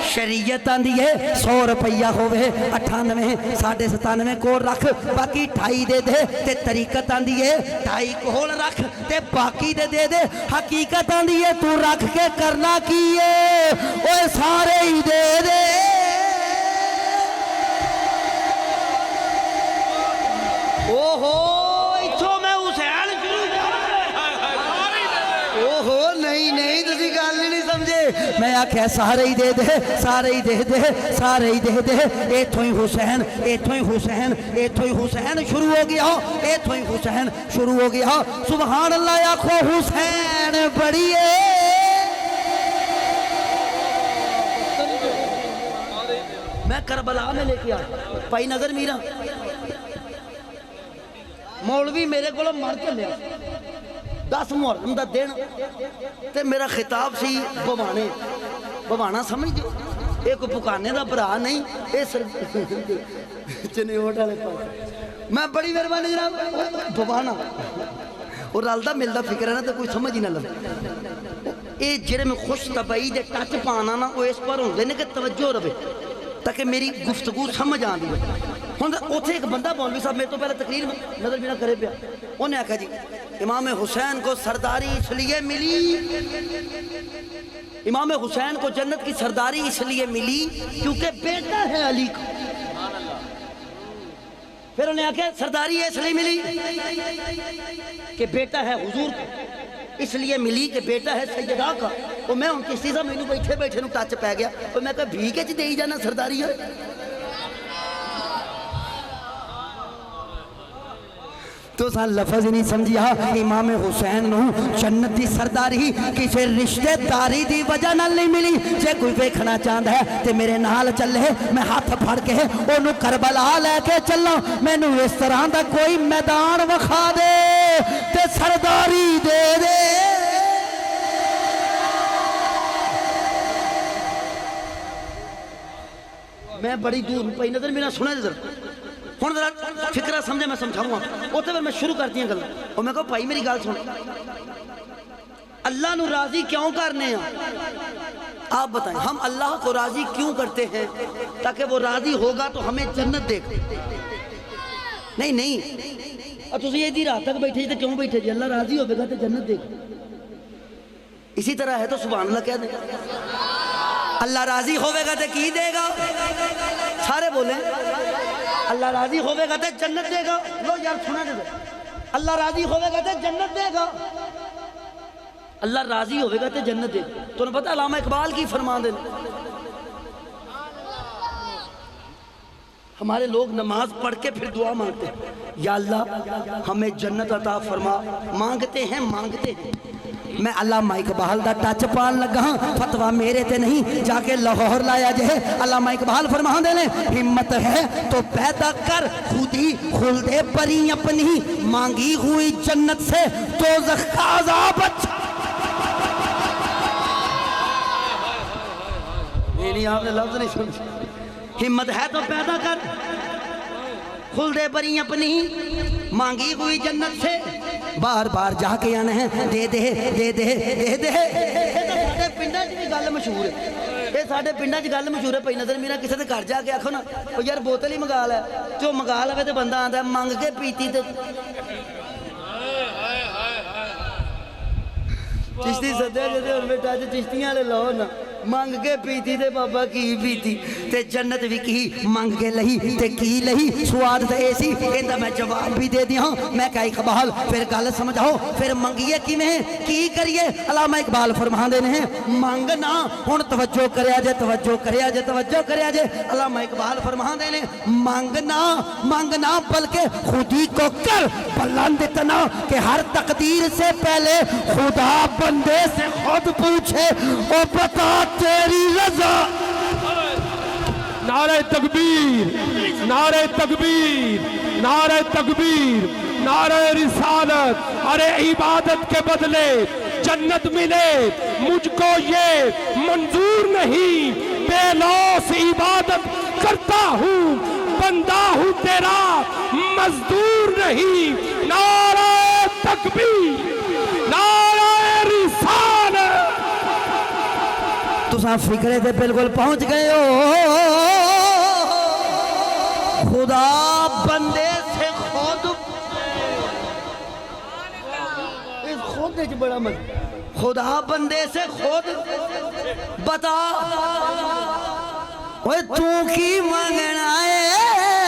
شریعت آن دی ہے 100 روپیہ ہوئے 98 97.5 کول رکھ باقی 2.5 دے دے تے طریقت آن دی ہے 2.5 کول رکھ تے باقی دے دے حقیقت آن دی ہے تو رکھ کے کرنا کیے اوہ سارے ہی دے دے اوہو ایتھوں میں حسین اوہو نہیں تسی گل نہیں سمجھے میں آکھیا سارے ہی دے دے سارے ہی دے دے سارے ہی دے دے ایتھوں ہی حسین شروع ہو گیا ایتھوں ہی حسین شروع ہو گیا سبحان اللہ آکھو حسین بڑھیے میں کربلا میں لے کے آیا بھائی نظر میرا مولوی میرے کو مر چلیا 10 محرم دا دن تے میرا خطاب سی بوانا سمجھ جو ایک پکانے دا برا نہیں اے سر چنیوٹ والے پاس میں بڑی مہربانی جناب بوانا اور رلدا ملدا فکر ہے نا تو کوئی سمجھ ہی نہ لگتا اے جڑے میں خوش طبعی دے ٹچ پانا نا وہ اس پر ہوندے نے کہ توجہ رہے تاکہ میری گفتگو سمجھ آن دی ہوں اتنے ایک بندہ مولوی صاحب میرے تو پہلے تقریر میں نظر بھی نہ کرے پیا انہیں آکھا جی امام حسین کو سرداری اس لیے ملی امام حسین کو جنت کی سرداری اس لیے ملی کیونکہ بیٹا ہے علی کا پھر انہیں آکھا سرداری اس لیے ملی کہ بیٹا ہے حضور کا اس لیے ملی کہ بیٹا ہے سیدہ کا اور میں ان کسی سے میں بیٹھے نو ٹچ پہ گیا اور میں کہا بھی کے دے ہی جانا سرداری ہے تو سان لفظ نہیں سمجھیا امام حسین نو جنت دی سرداری کسی رشتہ داری دی وجہ نال نہیں ملی جے کوئی دیکھنا چاہتا ہے تے میرے نال چلے میں ہاتھ پھڑ کے انہوں کربلا لے کے چلا میں نو اس طرح دا کوئی میدان وکھا دے تے سرداری دے دے میں بڑی دور پئی نظر میرا سنا نظر ہوں ذرا فکرہ سمجھے میں سمجھاؤں گا اوتے پھر میں شروع کرتی ہیں گلا اور میں کہا بھائی میری گل سن اللہ نو راضی کیوں کرنے ہیں آپ بتائیں ہم اللہ کو راضی کیوں کرتے ہیں تاکہ وہ راضی ہوگا تو ہمیں جنت دے نہیں اور تسی یہ دی رات تک بیٹھے جی تو کیوں بیٹھے جی اللہ راضی ہوگا تو جنت دے اسی طرح ہے تو سبحان اللہ کہہ دیں اللہ راضی ہوگا تو کی دے گا سارے بولیں اللہ راضی ہوگا تو جنت دے گا لو یار سنا دے اللہ راضی ہوگا تو جنت دے گا اللہ راضی ہوگا تو جنت دے گا تو نے پتہ علامہ اقبال کی فرمان دے ہمارے لوگ نماز پڑھ کے پھر دعا مانگتے ہیں یا اللہ ہمیں جنت عطا فرما مانگتے ہیں میں علامہ اقبال دا ٹچ پان لگا ہاں فتوہ میرے تے نہیں جا کے لاہور لایا جے علامہ اقبال فرما دے لیں ہمت ہے تو پیدا کر خودی خلد بری اپنی مانگی ہوئی جنت سے دوزخ کا عذاب اچھا یہ نہیں آپ نے لفظ نہیں سمجھا ہمت ہے تو پیدا کر خلد بری اپنی مانگی ہوئی جنت سے بار بار جا کے آنا ہے دے دے دے دے دے دے ساڑھے پنڈا جی بھی گل مشہور ہے یہ ساڑھے پنڈا جی گل مشہور ہے پئی نظر میرا کسی دے گھر جا کے آکھو نا یار بوتل ہی منگا لے جو منگا لے تو بندہ آتا ہے منگ کے پیتی تو چشتی سدے جے اور بیٹا جے چشتیاں لے لو نا مانگ کے پیتی تے بابا کی پیتی تے جنت بھی کی مانگ کے لہی تے کی لہی سواد تے ایسی کہندا میں جواب بھی دے دیا ہوں میں کہا اقبال پھر گل سمجھاؤ پھر منگیے کی میں کی کریے علامہ اقبال فرما دے ہیں مانگنا ہن توجہ کریا جے توجہ کریا جے توجہ کریا جے علامہ اقبال فرما دے ہیں مانگنا بلکہ خودی کو کر بلند اتنا کہ ہر تقدیر سے پہلے خدا بندے سے خود پوچھے او بتا تیری رضا نعرہ تکبیر نعرہ تکبیر نعرہ تکبیر نعرہ رسالت ارے عبادت کے بدلے جنت ملے مجھ کو یہ منظور نہیں بے لوث عبادت کرتا ہوں بندہ ہوں تیرا مزدور نہیں نعرہ تکبیر نعرہ رسالت تساں فکرے تے بالکل پہنچ گئے ہو خدا بندے سے خود اس خود نے بڑا مزہ خدا بندے سے خود بتا اوے تو کی مانگنا ہے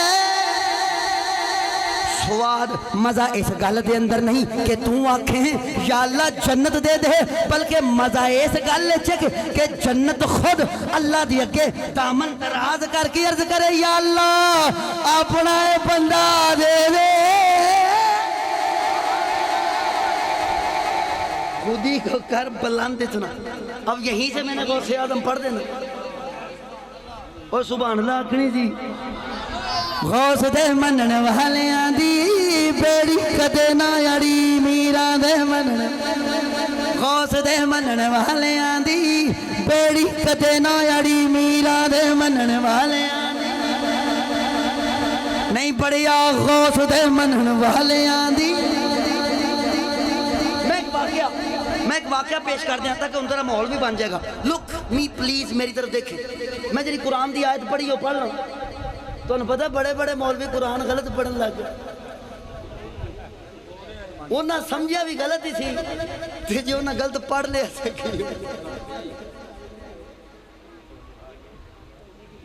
سواد مزہ اس گل دے اندر نہیں کہ تو آنکھیں یا اللہ جنت دے دے بلکہ مزہ اس گل چک کہ جنت خود اللہ دی اگے دامن دراز کر کے عرض کرے یا اللہ اپنا بندہ دے دے خودی کو کر بلند اتنا اب یہیں سے میں نے غوث اعظم پڑھ دینا اور سبحان اللہ اکھنی جی غوث دے منن والیاں دی بیڑی کدے نہ یاری میران دے منن غوث دے منن والیاں دی بیڑی کدے نہ یاری میران دے منن والیاں نہیں پڑیا غوث دے منن والیاں دی میں ایک واقعہ پیش کر دیا تاکہ ان طرح ماحول بھی بن جائے گا لک می پلیز میری طرف دیکھیں میں جنہی قرآن دی آیت پڑھی ہو پڑھ رہا ہوں تو انہوں پتہ بڑے بڑے مولوی قرآن غلط پڑھن لگ گئے انہاں سمجھا بھی غلط ہی تھی تھی جو انہاں غلط پڑھ لے سکے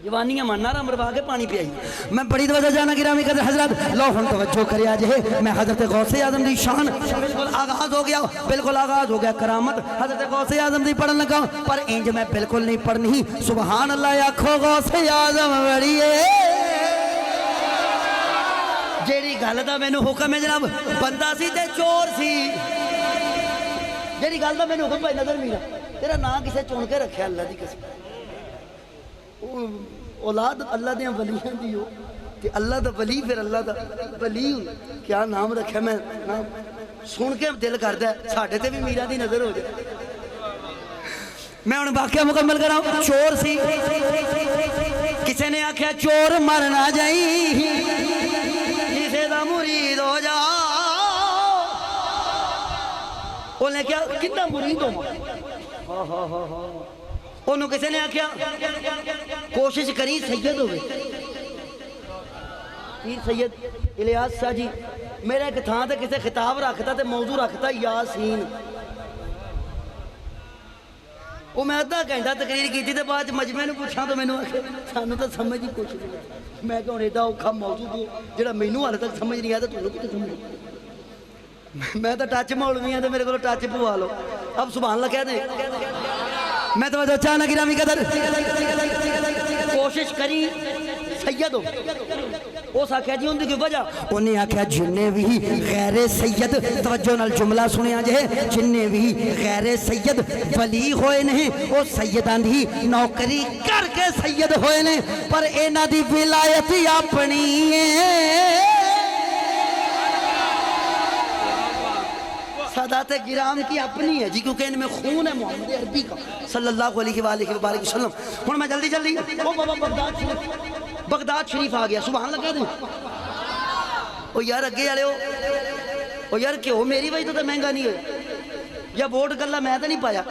جوانیاں من نارا مروا کے پانی پی آئی میں بڑی توجہ جانا گرامی قدر حضرت لوحن توجہ کرے آج ہے میں حضرت غوث اعظم دی شان بالکل آغاز ہو گیا بالکل آغاز ہو گیا کرامت حضرت غوث اعظم دی پڑھن لگا پر انج میں بالکل نہیں پڑھنی سبحان اللہ آکھو غوث اعظم بڑی جیڑی گل دا میں نے حکم ہے جناب بندہ سی تے چور سی جیڑی گل دا میں نے حکم بھائی نظر میرا تیرا نام کسے چون کے رکھے اللہ دی قسم اولاد اللہ دیا ولیاں دی ہو کہ اللہ دا ولی پھر اللہ دا ولی ہوں کیا نام رکھے میں نام سن کے دل کرتا ہے ساڑھے تے بھی میرا دی نظر ہو جائے میں انہیں واقعہ مکمل کر رہا ہوں چور سی کسے نے آکھیا چور مرنا جائی کسے دا مرید ہو جا انہیں کیا کتنا مرید ہو انہوں کسے نے آکھیا کوشش کری سید ہوئے پیر سید الیاس شاہ جی میرا ایک تھا تھا کسے خطاب رکھتا تے موضوع رکھتا یاسین وہ میں ادھا گھنٹہ تقریر کی تھی تے بعد مجمع نے پوچھا تو میں نے آکھیا سانو تو سمجھ ہی کچھ نہیں میں کہوں ایڈا اوکھا موضوع دیو جڑا مینوں حال تک سمجھ نہیں آیا تو کچھ سمجھ میں تو ٹچ مولوی ہوں تو میرے کو ٹچ پوا لو اب سبحان اللہ کہہ دیں میں توجہ چاہنا گرامی قدر کوشش کری سید ہو اس آخیا جی اندھی کی وجہ انہیں آخیا جنہیں بھی غیر سید توجہ نال جملہ سنیا جائے جنہیں بھی غیر سید ولی ہوئے نہیں وہ سیدان دی نوکری کر کے سید ہوئے نہیں پر اینا دی ولایت اپنی سادات گرام کی اپنی ہے جی کیونکہ ان میں خون ہے محمد عربی کا صلی اللہ علیہ وآلہ وسلم ہوں میں جلدی وہ بابا بغداد شریف آ گیا سبحان اللہ کہہ دیں او یار اگے والے او یار کیوں میری وجہ تو مہنگا نہیں ہے یا ووٹ گلا میں تو نہیں پایا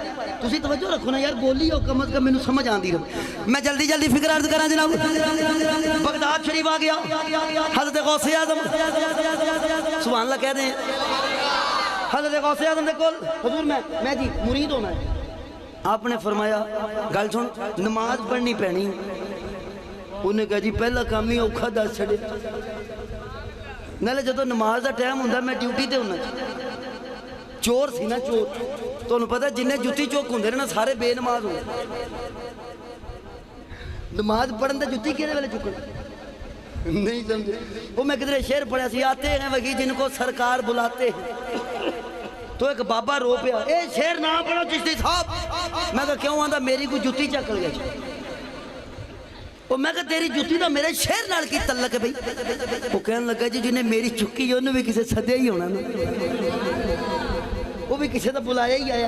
تسی توجہ رکھو نا یار بولی ہو کم از کم مینوں سمجھ آندی رہے میں جلدی فکر عرض کراں جناب بغداد شریف آ گیا حضرت غوث اعظم سبحان اللہ کہہ دیں حضرت غوث اعظم دے کول حضور میں جی مرید ہونا ہے آپ نے فرمایا گل سن نماز پڑھنی پینی انہیں کہا جی پہلا کام ہی اوکھا دس چھڑے نالے جدو نماز دا ٹائم ہوندا میں ڈیوٹی تے ہونا چور سی نا چور تو انہوں پتا جنہیں جتی چوک ہوندے نا سارے بے نماز ہوندے نماز پڑھن دے جتی کیرے والے چکن نہیں سمجھے وہ میں کدھر شعر پڑھا سی آتے ہیں وہی جن کو سرکار بلاتے ہیں تو ایک بابا رو پیا اے شعر نہ پڑھو چشتی صاحب میں کہا کیوں آندھا میری کوئی جتی چکل گیا وہ میں کہا تیری جتی تو میرے شعر نال کی تعلق ہے بھئی وہ کہنے لگا جی جنہیں میری چکی ہے انہوں بھی کسے صدیہ ہی ہونا نا وہ بھی کسے تو بلایا ہی آیا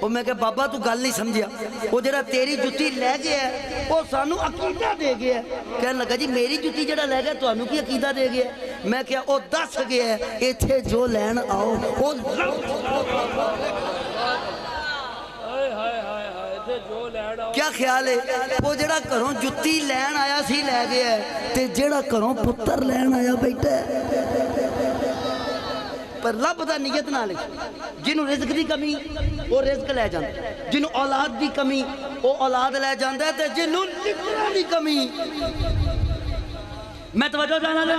وہ میں کہا بابا تو گل نہیں سمجھیا وہ جڑا تیری جتی لے گیا ہے وہ سانو عقیدہ دے گیا ہے کہنے لگا جی میری جتی جڑا لے گیا تو انہوں کی عقیدہ دے گیا ہے میں کہا وہ دس گیا ہے ایتھے جو لین آؤ وہ کیا خیال ہے وہ جڑا کروں جتی لین آیا سی لے گیا ہے تے جڑا کروں پتر لین آیا بیٹھا ہے پر رب دا نیت نہ لے جنہوں رزق دی کمی وہ رزق لے جاندے جنہوں اولاد دی کمی وہ اولاد لے جاندے تے جنہوں لکھنا دی کمی میں توجہ جانا لے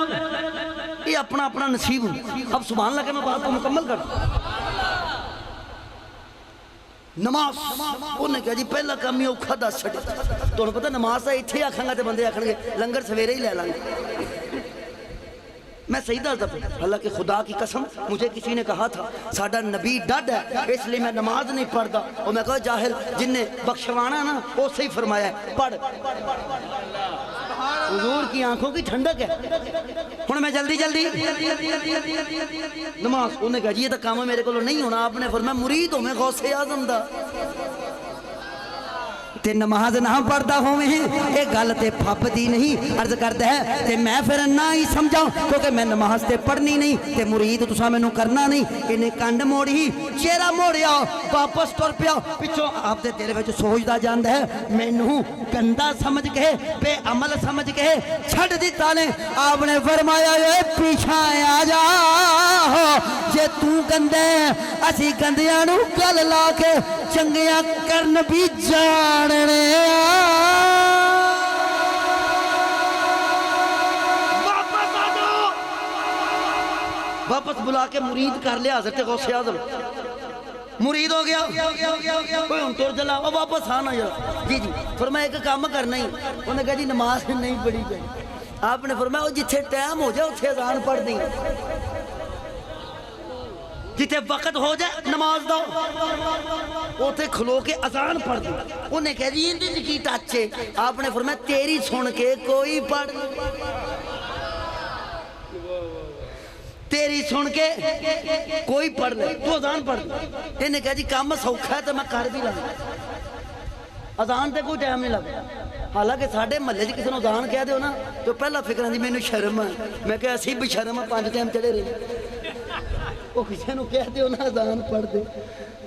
یہ اپنا نصیب ہوں اب سبحان اللہ کہ میں بات کو مکمل کروں نماز انہیں کہا جی پہلا کام ہی اوکھا دس چھڑے تو انہوں پتا نماز ہے اتھے آکھاں گا تے بندے آکھاں گے لنگر سویرے ہی لے لیں میں صحیح دستا پہ اللہ کے خدا کی قسم مجھے کسی نے کہا تھا ساڈا نبی ڈڈ ہے اس لیے میں نماز نہیں پڑھتا اور میں کہا جاہل جن نے بخشوانا نا وہ صحیح فرمایا ہے پڑھ حضور کی آنکھوں کی ٹھنڈک ہے ہوں میں جلدی نماز انہیں کہا جی یہ تو کام میرے کو نہیں ہونا آپ نے فرمایا مرید ہوں میں غوث اعظم دا تے نماز نہ پڑھتا ہوں یہ گل تے پھپ دی نہیں عرض کرتا ہے تے میں پھر نہ ہی سمجھاؤں کیونکہ میں نماز تے پڑھنی نہیں تے مرید تسا مینوں کرنا نہیں انہیں کنڈ موڑی چہرہ موڑیا واپس ٹر پیا پچھوں آپ دے دل وچ سوچدا جاندا ہے مینوں گندا سمجھ کے بے عمل سمجھ کے چھڈ دتا نے آپ نے فرمایا اے پیچھے آ جا جے تو گندے اسی گندیاں نوں گل لا کے چنگیاں کرن بھی جان واپس بلا کے مرید کر لیا حضرت غوث اعظم مرید ہو گیا کوئی ہم تور جلا واپس آنا جلا جی فرمایا ایک کام کرنا ہی انہوں نے کہا جی نماز نہیں پڑھی گئی آپ نے فرمایا جتھے ٹائم ہو جائے اتھے اذان پڑھ دیں جتے وقت ہو جائے نماز دو اوتے کھلو کے اذان پڑھ دو انہیں کہہ دی اندھی کی ٹاچے آپ نے فرمایا تیری سن کے کوئی پڑھ تیری سن کے کوئی پڑھ لے تو اذان پڑھ دو انہیں کہہ دی کام سوکھا ہے تو میں کر بھی لگا اذان تے کوئی ٹائم نہیں لگا حالانکہ ساڑھے محلے جی کسی نے اذان کہہ دیو نا تو پہلا فکر دی میں نے شرم ہے میں کہا اسی بھی شرم ہے 5 ٹائم چڑے رہے وہ کسی نے کہہ دیو نا اذان پڑھ دے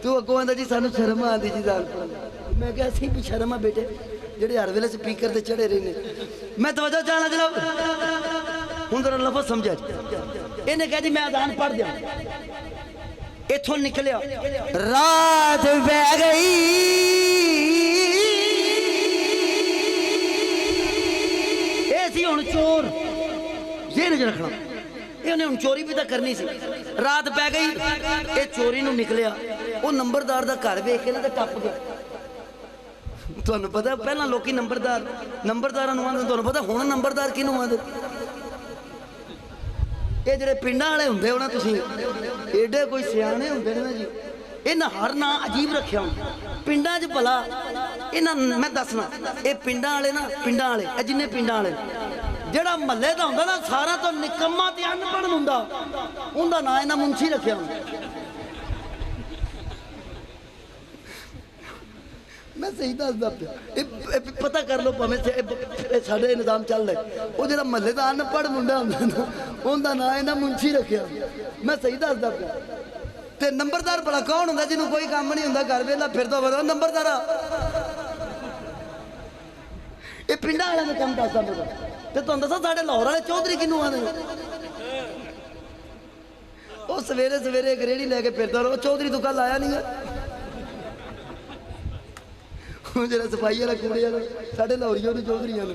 تو اگو آندہ جی سانو شرم آندی جی اذان پڑھ دے میں کہا اسی بھی شرم ہے بیٹے جڑے ہر ویلے سپیکر دے چڑھے رہے میں توجہ چاہنا جناب ہوں ذرا لفظ سمجھا جی انہیں کہا جی میں اذان پڑھ دیا اتھوں نکلیا رات بہ گئی ایسی ہوں چور ذہن وچ رکھنا یہ انہیں ہوں چوری بھی تو کرنی سی رات پہ گئی یہ چوری نو نکلیا وہ نمبردار دا گھر ویکھ کے نا تے ٹپ گیا ਤੁਹਾਨੂੰ ਪਤਾ ਪਹਿਲਾਂ ਲੋਕੀ ਨੰਬਰਦਾਰਾਂ ਨੂੰ ਆਂਦੇ, ਤੁਹਾਨੂੰ ਪਤਾ ਹੁਣ ਨੰਬਰਦਾਰ ਕਿਹਨੂੰ ਆਂਦੇ? ਇਹ ਜਿਹੜੇ ਪਿੰਡਾਂ ਵਾਲੇ ਹੁੰਦੇ ਹੋ ਨਾ, ਤੁਸੀਂ ਏਡੇ ਕੋਈ ਸਿਆਣੇ ਹੁੰਦੇ ਨੇ ਨਾ ਜੀ, ਇਹਨਾਂ ਹਰ ਨਾਂ ਅਜੀਬ ਰੱਖਿਆ ਹੁੰਦਾ ਪਿੰਡਾਂ 'ਚ। ਭਲਾ ਇਹਨਾਂ ਮੈਂ ਦੱਸਣਾ, ਇਹ ਪਿੰਡਾਂ ਵਾਲੇ ਨਾ, ਪਿੰਡਾਂ ਵਾਲੇ ਇਹ ਜਿੰਨੇ ਪਿੰਡਾਂ ਵਾਲੇ, ਜਿਹੜਾ ਮਹੱਲੇ ਦਾ ਹੁੰਦਾ ਨਾ ਸਾਰਾ ਤੋਂ ਨਿਕੰਮਾ ਤੇ ਅਨਪੜ੍ਹ ਹੁੰਦਾ, ਉਹਦਾ ਨਾਂ ਇਹਨਾਂ ਮੁੰਸ਼ੀ ਰੱਖਿਆ ਹੁੰਦਾ। ਮੈਂ ਸਹੀ ਦੱਸਦਾ ਪਿਆ, ਇਹ ਪਤਾ ਕਰ ਲਓ ਭਾਵੇਂ ਸਾਡੇ ਨਿਜ਼ਾਮ ਚੱਲ ਰਿਹਾ। ਉਹ ਜਿਹੜਾ ਮਹੱਲੇ ਦਾ ਅਨਪੜ੍ਹ ਮੁੰਡਾ ਹੁੰਦਾ ਨਾ, ਉਹਦਾ ਨਾਂ ਇਹਨਾਂ ਮੁੰਸ਼ੀ ਰੱਖਿਆ। ਮੈਂ ਸਹੀ ਦੱਸਦਾ ਪਿਆ। ਤੇ ਨੰਬਰਦਾਰ ਭਲਾ ਕੌਣ ਹੁੰਦਾ? ਜਿਹਨੂੰ ਕੋਈ ਕੰਮ ਨਹੀਂ ਹੁੰਦਾ, ਘਰ ਵੇਲਾ ਫਿਰਦਾ ਹੋਵੇ, ਨੰਬਰਦਾਰ ਆ। ਇਹ ਪਿੰਡਾਂ ਵਾਲਿਆਂ ਦਾ ਕੰਮ ਦੱਸਦਾ ਮੇਰਾ। ਤੇ ਤੁਹਾਨੂੰ ਦੱਸਾਂ ਸਾਡੇ ਲਾਹੌਰ ਵਾਲੇ ਚੌਧਰੀ ਕਿਹਨੂੰ ਆਉਂਦੇ ਨੇ? ਉਹ ਸਵੇਰੇ ਸਵੇਰੇ ਇੱਕ ਰੇਹੜੀ ਲੈ ਕੇ ਫਿਰਦਾ, ਉਹ ਚੌਧਰੀ ਤੂੰ ਕੱਲ ਆਇਆ ਨਹੀਂ ਗਾ। ਜਿਹੜਾ ਸਫਾਈ ਵਾਲਾ ਕੂੜੇ ਵਾਲਾ ਸਾਡੇ ਲਾਹੌਰੀਆਂ ਨੂੰ ਚੌਧਰੀਆਂ ਨੂੰ।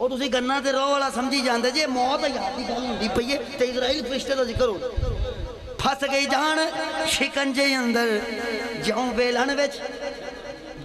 ਉਹ ਤੁਸੀਂ ਗੰਨਾ ਤੇ ਰੋਹ ਵਾਲਾ ਸਮਝੀ ਜਾਂਦੇ ਜੇ, ਮੌਤ ਹਯਾਤ ਦੀ ਗੱਲ ਹੁੰਦੀ ਪਈ ਏ ਤੇ ਇਜ਼ਰਾਈਲ ਫਰਿਸ਼ਤੇ ਦਾ ਜ਼ਿਕਰ ਹੋ। ਫਸ ਗਈ ਜਾਨ ਸ਼ਿਕੰਜੇ ਅੰਦਰ ਜਿਉਂ ਵੇਲਣ ਵਿੱਚ,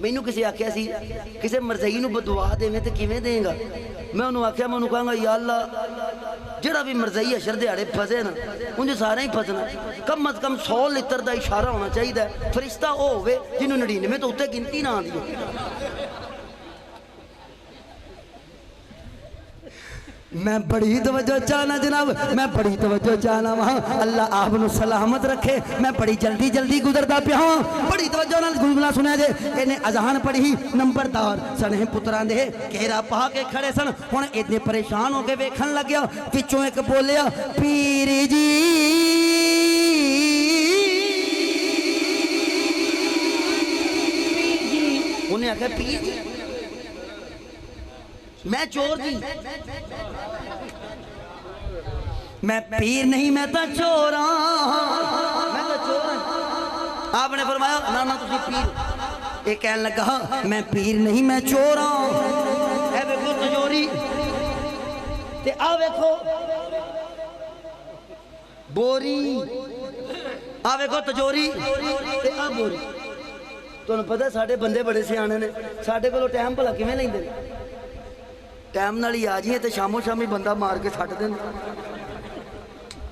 مینوں کسی آکھیا سی کسی مرزئی نو بدعا دیویں تے کیویں دیں گا؟ میں انہوں آکھیا میں انہوں کہاں گا یا اللہ جڑا بھی مرزئی اشر دیہڑے پھسے نا انجھے سارے ہی پھسنا کم از کم 100 لیٹر دا اشارہ ہونا چاہیے فرشتہ او ہوئے جنہوں 99 تو اتے گنتی نہ آندی ہو۔ میں بڑی توجہ چاہنا جناب، میں بڑی توجہ چاہنا وہاں اللہ آپ نو سلامت رکھے، میں بڑی جلدی جلدی گزردا پیا ہاں، بڑی توجہ نال گنگنا سنیا جے اینے اذان پڑھی نمبردار سنے پتران دے گھیرا پا کے کھڑے سن، ہن اتنے پریشان ہو کے ویکھن لگیا وچوں ایک بولیا پیر جی انہیں آکھا پیر جی میں چور جی، میں پیر نہیں میں تا چور ہاں، میں تو چور ہوں۔ آپ نے فرمایا نا نا تسی پیر، یہ کہنے لگا میں پیر نہیں میں چور ہاں۔ اے ویکھو تجوری تے آ ویکھو بوری، آ ویکھو تجوری تے آ بوری۔ تمہیں پتہ ہے ساڑھے بندے بڑے سیانے نے، ساڑھے کو ٹائم بھلا کیویں لیندے نے؟ ٹائم نالی آ جائیں تو شاموں شامی بندہ مار کے سٹ دیں۔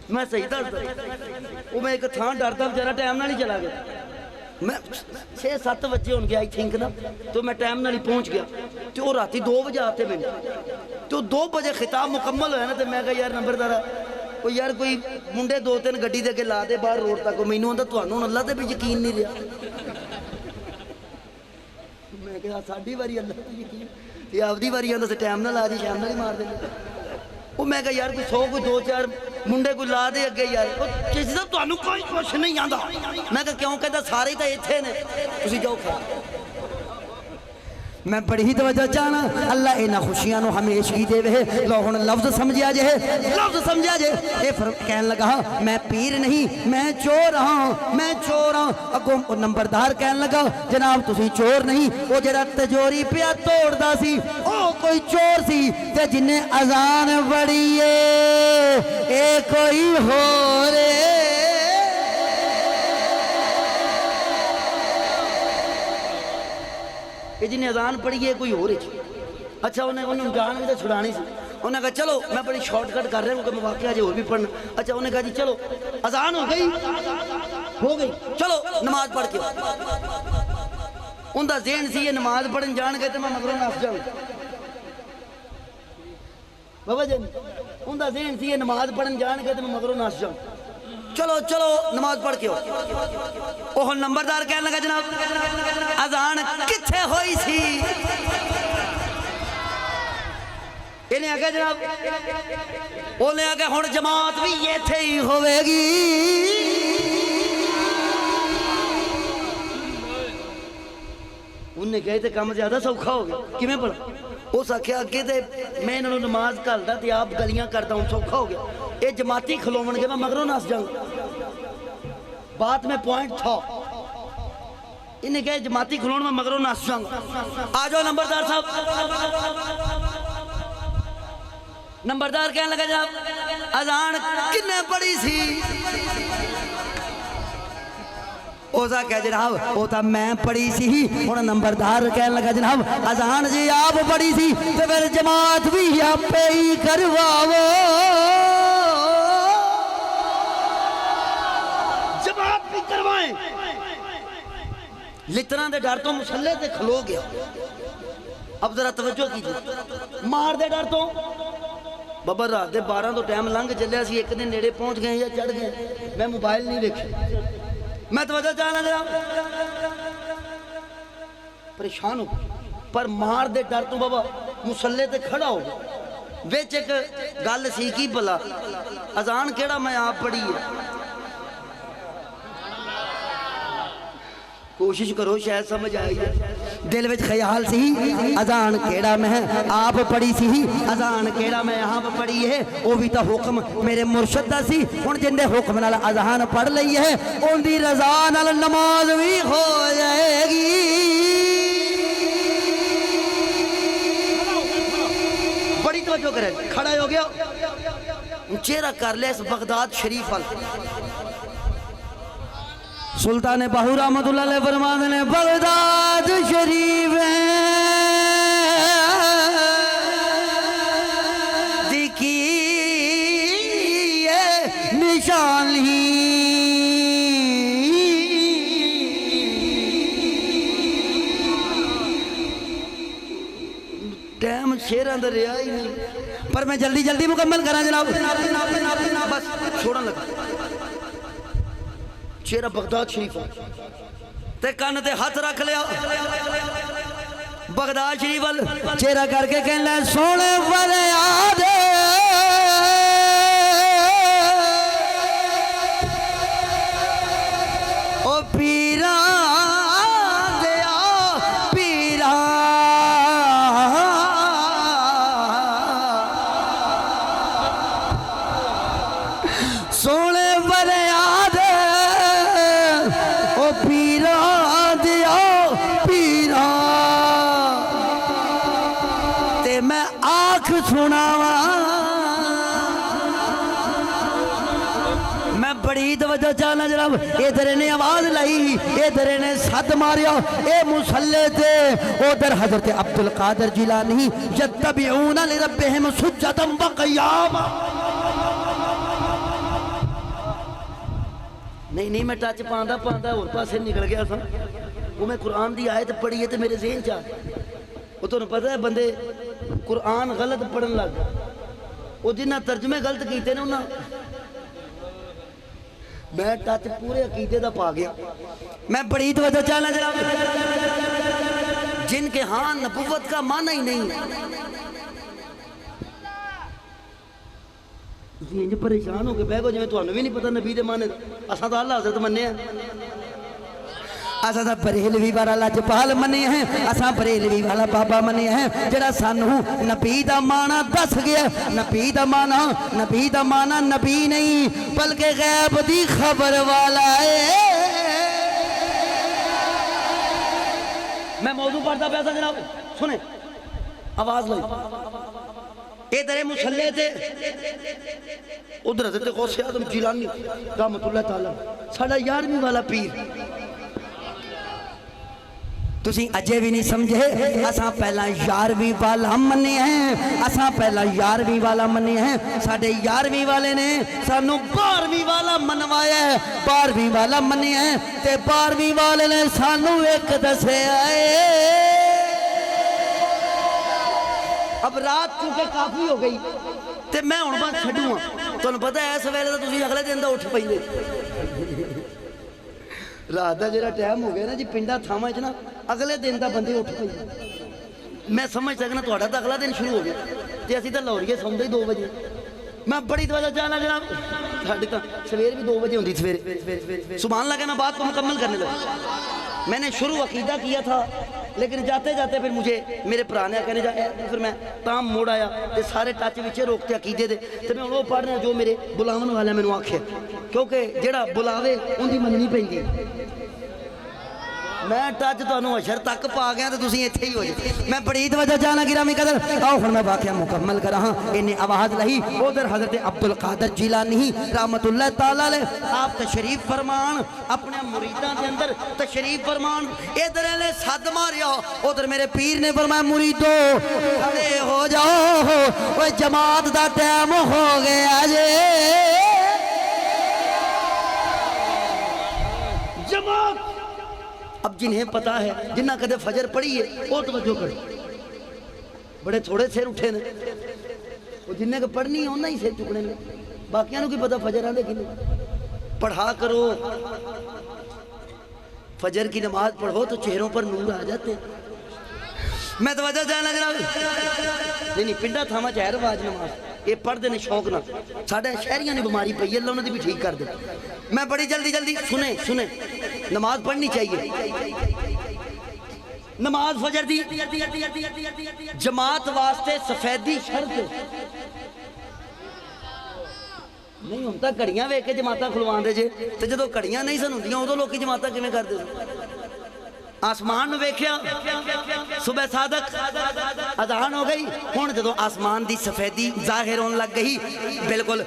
میں صحیح دسدا وہ میں ایک تھان ڈرتا بیچارہ ٹائم نال ہی چلا گیا، میں 6-7 بجے ہون گیا آئی تھنک نا، تو میں ٹائم نال ہی پہنچ گیا تو وہ راتی 2 بجے آتے میں تو 2 بجے خطاب مکمل ہویا نا تو میں کہا یار نمبردارا وہ یار کوئی منڈے 2-3 گڈی دے کے لا دے باہر روڈ تک، مینوں آندا تانوں اللہ تے بھی یقین نہیں رہا۔ میں کہا ساڈی واری اللہ تے یقین یہ آپ دی واری آندا تے ٹائم نال آ جی شام نال ہی مار دے۔ وہ میں کہا یار کوئی 100 کوئی 2-4 منڈے کوئی لا دے اگے یار کسی دا تانوں کوئی کچھ نہیں آندا۔ میں کہا کیوں کہتا سارے تے ایتھے نے تسی جاؤ کھا۔ میں بڑی توجہ چاہنا اللہ اینا خوشیاں نو ہمیشگی دے وے لو ہن لفظ سمجھیا جے لفظ سمجھیا جے اے کہن لگا میں پیر نہیں میں چور ہاں میں چور ہاں۔ اگوں نمبردار کہن لگا جناب تسی چور نہیں او جڑا تجوری پیا توڑدا سی او کوئی چور سی تے جن نے اذان پڑھی اے کوئی ہور کہ جنہیں اذان پڑھی ہے کوئی ہو رہی تھی۔ اچھا انہیں جان بھی تو چھڑانی سی، انہوں نے کہا چلو میں بڑی شارٹ کٹ کر رہا ہوں کہ مواقع آجے اور بھی پڑھنا۔ اچھا انہوں نے کہا جی چلو اذان ہو گئی چلو نماز پڑھ کے ان دا ذہن سی یہ نماز پڑھن جان گئے تو میں مگروں نس جاؤں بابا جی ان دا ذہن سی یہ نماز پڑھن جان گئے تو میں مگروں نس جاؤں۔ چلو چلو نماز پڑھ کے ہو وہ نمبردار کہنے لگا جناب اذان کتھے ہوئی سی؟ انہیں آگے جناب انہیں آگے ہون جماعت بھی یہ تھے ہی ہوئے گی۔ انہیں کہے تھے کام زیادہ سوکھا ہو گیا کہ میں پڑھا اس آکھیا آگے تے میں انہوں نماز کھالدا تے آپ گلیاں کرتا ہوں سوکھا ہو گیا اے جماعتی کھلومن گے میں مگروں نس جاؤں۔ بات میں پوائنٹ تھا انہیں کہے جماعتی کھلون میں مگروں نس جاؤں۔ آ جاؤ نمبردار صاحب۔ نمبردار کہنے لگا جناب اذان کنے پڑھی سی؟ اوزا کہہ جناب او تا میں پڑھی سی اور نمبردار کہنے لگا جناب اذان جی آپ پڑھی سی تو پھر جماعت بھی آپ پہ ہی کرواؤ۔ جماعت بھی کروائیں لتنا دے ڈر تو مسلح تے کھلو گیا۔ اب ذرا توجہ کیجئے مار دے ڈر تو بابا رات دے 12 تو ٹائم لنگ چلیا سی ایک دن نیڑے پہنچ گئے یا چڑھ گئے میں موبائل نہیں دیکھی میں توجہ چاہنا جناب پریشان ہو پر مار دے ڈر تو بابا مسلح تے کھڑا ہو ویچ ایک گل سی کی بلا اذان کیڑا میں آپ پڑھی ہے کوشش کرو شاید سمجھ آئی ہے دل وچ خیال سی اذان کیڑا میں آپ پڑھی سی اذان کیڑا میں یہاں پہ پڑھی ہے وہ بھی تا حکم میرے مرشد دا سی ہن جن دے حکم نال اذان پڑھ لئی ہے ان دی رضا نال نماز بھی ہو جائے گی۔ بڑی توجہ کرے کھڑا ہو گیا چہرہ کر لے اس بغداد شریف وال سلطان باہو رحمت اللہ علیہ فرماتے ہیں بغداد شریف دیکھی نشانی ٹائم شیران در رہا ہی نہیں پر میں جلدی جلدی مکمل کرا جناب بس چھوڑا لگا شیرہ بغداد شریف تے کان تے ہاتھ رکھ لیا بغداد شریف چہرہ کر کے کہنا سونے والے آدھے او پیران دیا پیران سونے والے آدھے او پیران دیا پیران تے میں آنکھ سناواں میں بڑی توجہ چاہنا جناب ادھر نے آواز لائی ادھر نے ساتھ ماریا اے مسلح تے ادھر حضرت عبدالقادر جیلانی یتبعون لربہم سجدا وقیاما نہیں میں ٹچ پاندہ اور پاسے نکل گیا تھا وہ میں قرآن دی آیت پڑھی ہے تو میرے ذہن چاہ وہ تو پتہ ہے بندے قرآن غلط پڑھن لگ وہ جنہ ترجمے غلط کیتے نا انہاں میں ٹچ پورے عقیدے دا پا گیا میں بڑی توجہ چاہنا جناب جن کے ہاں نبوت کا معنی ہی نہیں تسی انج پریشان ہو کے بہ گو جویں تانوں بھی نہیں پتہ نبی دے معنی اساں تو اللہ حضرت مننے ہیں اساں تا بریلوی والا لاجپال مننے ہیں اساں بریلوی والا بابا مننے ہیں جڑا سانوں نبی دا معنی دس گیا نبی دا معنی نبی نہیں بلکہ غیب دی خبر والا ہے میں موضوع پڑھتا پیا تھا جناب سنیں آواز لئی ادھر مسلح تھے ادھر حضرت غوث اعظم جیلانی رحمت اللہ تعالی ساڑھا 11ویں والا پیر تسی اجے بھی نہیں سمجھے اساں پہلا 11ویں والا مننے ہیں اساں پہلا 11ویں والا مننے ہیں ساڑھے 11ویں والے نے سانوں 12ویں والا منوایا ہے 12ویں والا مننے ہیں تے 12ویں والے نے سانوں ایک دسے آئے اب رات چونکہ کافی ہو گئی تے میں ہن بات چھڈوں تو انہوں پتہ ہے اس ویلے تو تسی اگلے دن دا اٹھ پئیے رات دا جڑا ٹائم ہو گیا نا جی پنڈا تھاواں وچ نا اگلے دن دا بندے اٹھ پئیے میں سمجھ سکنا تہاڈا تا اگلا دن شروع ہو گیا تے اسی تا لاہوریے سوندے 2 بجے میں بڑی توجہ چاہنا جناب ساڈی تا سویر بھی 2 بجے ہوندی سویرے سبحان اللہ کہ میں بات کو مکمل کرنے لگا میں نے شروع عقیدہ کیا تھا لیکن جاتے جاتے پھر مجھے میرے پرانے کہنے جائے پھر میں تام موڑ آیا تے سارے ٹچ وچے روکتے عقیدے دے تے میں وہ پڑھ رہا جو میرے بلاون والا مینوں آکھے کیونکہ جڑا بلاوے ان دی مننی پیندی میں ٹچ تانوں اشر تک پا گیا تے تسی ایتھے ہی ہو جائے میں بڑی توجہ چاہنا گرامی قدر آؤ ہن میں واقعہ مکمل کراں انہیں آواز لئی ادھر حضرت عبدالقادر جیلانی رحمت اللہ تعالی علیہ آپ تشریف فرمان اپنے مریداں دے اندر تشریف فرمان ادھر نے سد ماریا ادھر میرے پیر نے فرمایا مریدو کھڑے ہو جاؤ وہ جماعت دا ٹائم ہو گیا جے جماعت اب جنہیں پتا ہے جنہ کدے فجر پڑھی ہے وہ توجہ کرو بڑے تھوڑے سیر اٹھے نے وہ جنہیں کہ پڑھنی ہے انہیں ہی سیر چکنے نے باقیاں نو کی پتا فجر آنے کی نہیں پڑھا کرو فجر کی نماز پڑھو تو چہروں پر نور آ جاتے ہیں میں توجہ چاہنا جناب نہیں پنڈا تھاما چاہے رواج نماز یہ پڑھ دینے شوق نہ ساڑھے شہریاں نے بیماری پئی اللہ انہوں نے بھی ٹھیک کر دے میں بڑی جلدی سنیں نماز پڑھنی چاہیے نماز فجر دی جماعت واسطے سفیدی شرط نہیں ہوتا کڑیاں وے کے جماعتاں کھلوان دے جے تے جدو کڑیاں نہیں سن ہوندیاں ادو لوکی جماعتاں کیویں کر دے آسمان نو ویکھیا صبح صادق اذان ہو گئی ہن جدوں آسمان دی سفیدی ظاہر ہون لگ گئی بالکل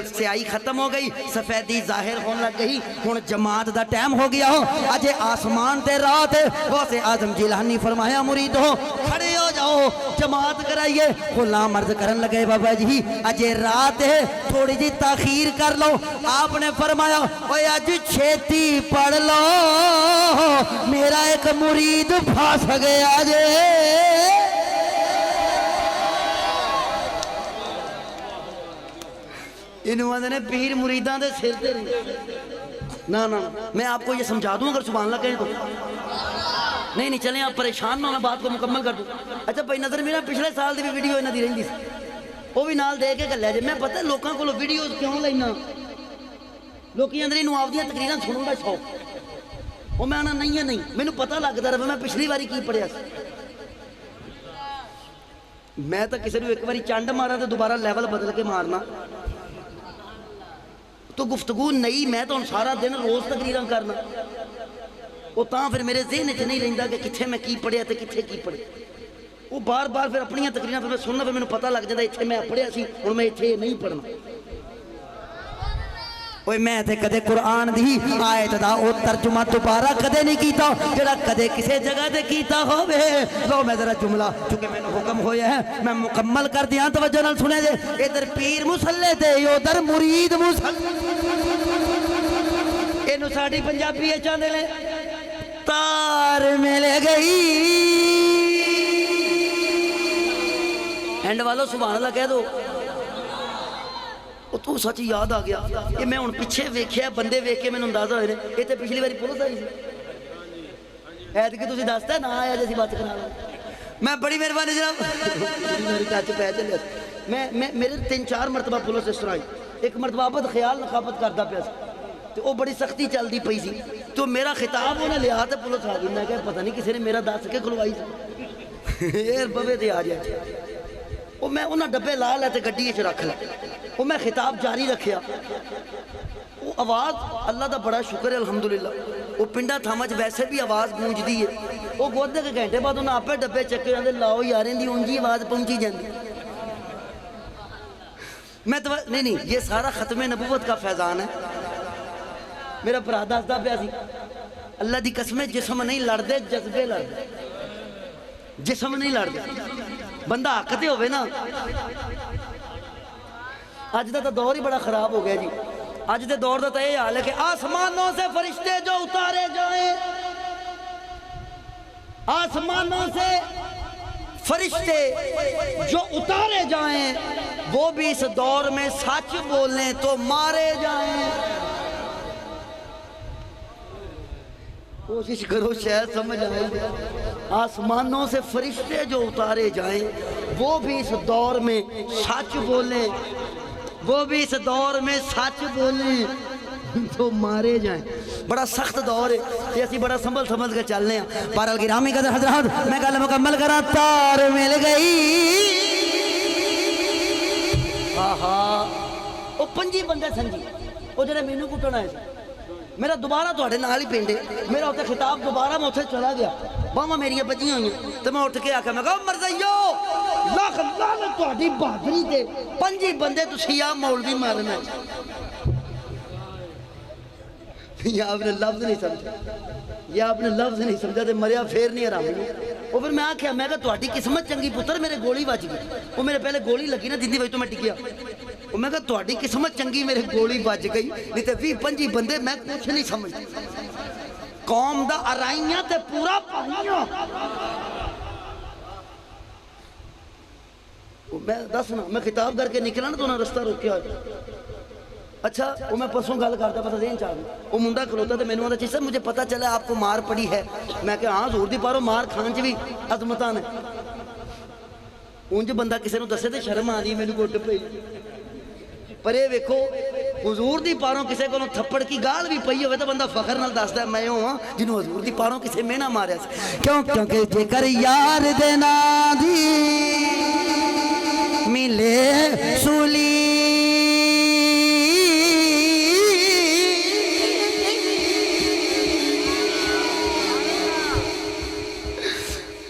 سیاہی ختم ہو گئی سفیدی ظاہر ہون لگ گئی ہن جماعت دا ٹائم ہو گیا اجے آسمان تے رات غوث اعظم جیلانی فرمایا مریدو کھڑے ہو جاؤ جماعت کرائیے غلام عرض کرن لگے بابا جی اجے رات ہے تھوڑی جی تاخیر کر لو آپ نے فرمایا اوے اج چھیتی پڑھ لو میرا ایک مرید پھاس گیا جے انہوں نے پیر مریدان دے سر دے نا میں آپ کو یہ سمجھا دوں اگر سبحان اللہ کہیں تو نہیں چلیں آپ پریشان نہ ہو میں بات کو مکمل کر دوں اچھا بھائی نظر میرا پچھلے سال دی بھی ویڈیو انہاں دی رہندی سی وہ بھی نال دے کے گلے جے میں پتہ لوکاں کولوں ویڈیوز کیوں لینا لوکی اندر انہوں آپ دیاں تقریراں سنن دا شوق وہ میں آنا نہیں ہے نہیں میں نے پتہ لگتا رہا میں پچھلی باری کی پڑھیا میں تو کسی نے ایک باری چانڈ مارا تو دوبارہ لیول بدل کے مارنا تو گفتگو نہیں میں تو سارا دن روز تقریراں کرنا وہ تاں پھر میرے ذہن چ نہیں رہندا کہ کتھے میں کی پڑھیا تے کتھے کی پڑھے وہ بار بار پھر اپنی تقریراں پھر میں سننا پھر مینوں پتہ لگ جاندا ایتھے میں پڑھیا سی ہن میں ایتھے نہیں پڑھنا اوے میں تے کدے قرآن دی آیت دا او ترجمہ دوبارہ کدے نہیں کیتا جڑا کدے کسے جگہ تے کیتا ہووے لو میں ذرا جملہ چونکہ میں نے حکم ہویا ہے میں مکمل کر دیاں توجہ نال سنے جے ادھر پیر مصلی تے ادھر مرید مصلی اینو ساڈی پنجابی چاندے نے تار مل گئی اینڈ والو سبحان اللہ کہہ دو تو سچ یاد آ گیا یہ میں ہن پیچھے ویکھیا بندے ویکھ کے مینوں اندازہ ہوئے نے یہ تے پچھلی باری پولیس آئی سی ایت کہ تسی دستا نہ آیا جے سی بات کرنا میں بڑی مہربانی جناب میری ٹچ پہ چلے میں میرے 3-4 مرتبہ پولیس اس طرح آئی ایک مرتبہ بد خیال نقابت کردا پیا سی تے او بڑی سختی چلدی پئی سی تو میرا خطاب انہیں لیا تے پولیس آ گئی میں کہ پتہ نہیں کسی نے میرا دس کے کھلوائی سی اے بوے تے آ جائے وہ میں انہاں ڈبے لا لے تے گڈی وچ رکھ لے وہ میں خطاب جاری رکھیا وہ آواز اللہ دا بڑا شکر ہے الحمدللہ وہ پنڈا تھامچ ویسے بھی آواز گونجدی ہے وہ گودے کے گھنٹے بعد انہاں آپے ڈبے چکے جاندے لاؤ یاریں دی اونجی آواز پہنچی جاندی میں تو نہیں یہ سارا ختم نبوت کا فیضان ہے میرا بھرا دسدا پیا سی اللہ دی قسم جسم نہیں لڑدے جذبے لڑدے جسم نہیں لڑدے بندہ حقتے ہوئے نا آج دا دور ہی بڑا خراب ہو گیا جی آج دے دور دا یہ حال ہے کہ آسمانوں سے فرشتے جو اتارے جائیں آسمانوں سے فرشتے جو اتارے جائیں وہ بھی اس دور میں سچ بولیں تو مارے جائیں کوشش کرو شاید سمجھ آئے آسمانوں سے فرشتے جو اتارے جائیں وہ بھی اس دور میں سچ بولیں وہ بھی اس دور میں سچ بولیں تو مارے جائیں بڑا سخت دور ہے یہ اسی بڑا سنبھل کے چلنے ہیں بہرحال گرامی قدر حضرات میں گل مکمل کرا تار مل گئی وہ 5 بندے سنجی وہ جڑے مینوں کٹن آئے میرا دوبارہ تواڈے نال ہی پنڈے میرا اتنے خطاب دوبارہ میں اتنے چلا گیا باواں میری بجیاں ہوئی تو میں اٹھ کے آکھیا میں کہا مرزائیو لاکھ لعنت تواڈی بہادری تے 5 بندے تسی آ مولوی مارنا یہ آپ نے لفظ نہیں سمجھا یہ آپ نے لفظ نہیں سمجھا تے مریا پھر نہیں آرام وہ پھر میں آکھیا میں کہ تواڈی قسمت چنگی پتر میرے گولی بج گئی وہ میرے پہلے گولی لگی نا جندی وجہ تو میں ٹکیا وہ میں کہا تواڈی قسمت چنگی میرے گولی بج گئی نہیں تے 20-25 بندے میں کچھ نہیں سمجھ قوم دا ارائیاں تے پورا پائیاں میں دسنا میں خطاب کر کے نکلا نا تو انہاں رستہ روکیا اچھا وہ میں پرسوں گل کرتا پتہ ذہن چاہ وہ منڈا کھلوتا تو میں نے کہا چیز سر مجھے پتہ چلا آپ کو مار پڑی ہے میں کہ ہاں زور دی پارو مار کھان چ بھی عظمتاں نے اونج بندہ کسی نے دسے تے شرم آ دی میں نے گٹ پئی پر یہ ویکھو حضور دی پاروں کسے کو تھپڑ کی گال بھی پئی ہوئے تو بندہ فخر نال دسدا ہے میں ہوں جنوں حضور دی پاروں کسے میں نہ ماریا سی کیونکہ جے کر یار دے نا دی ملے سولی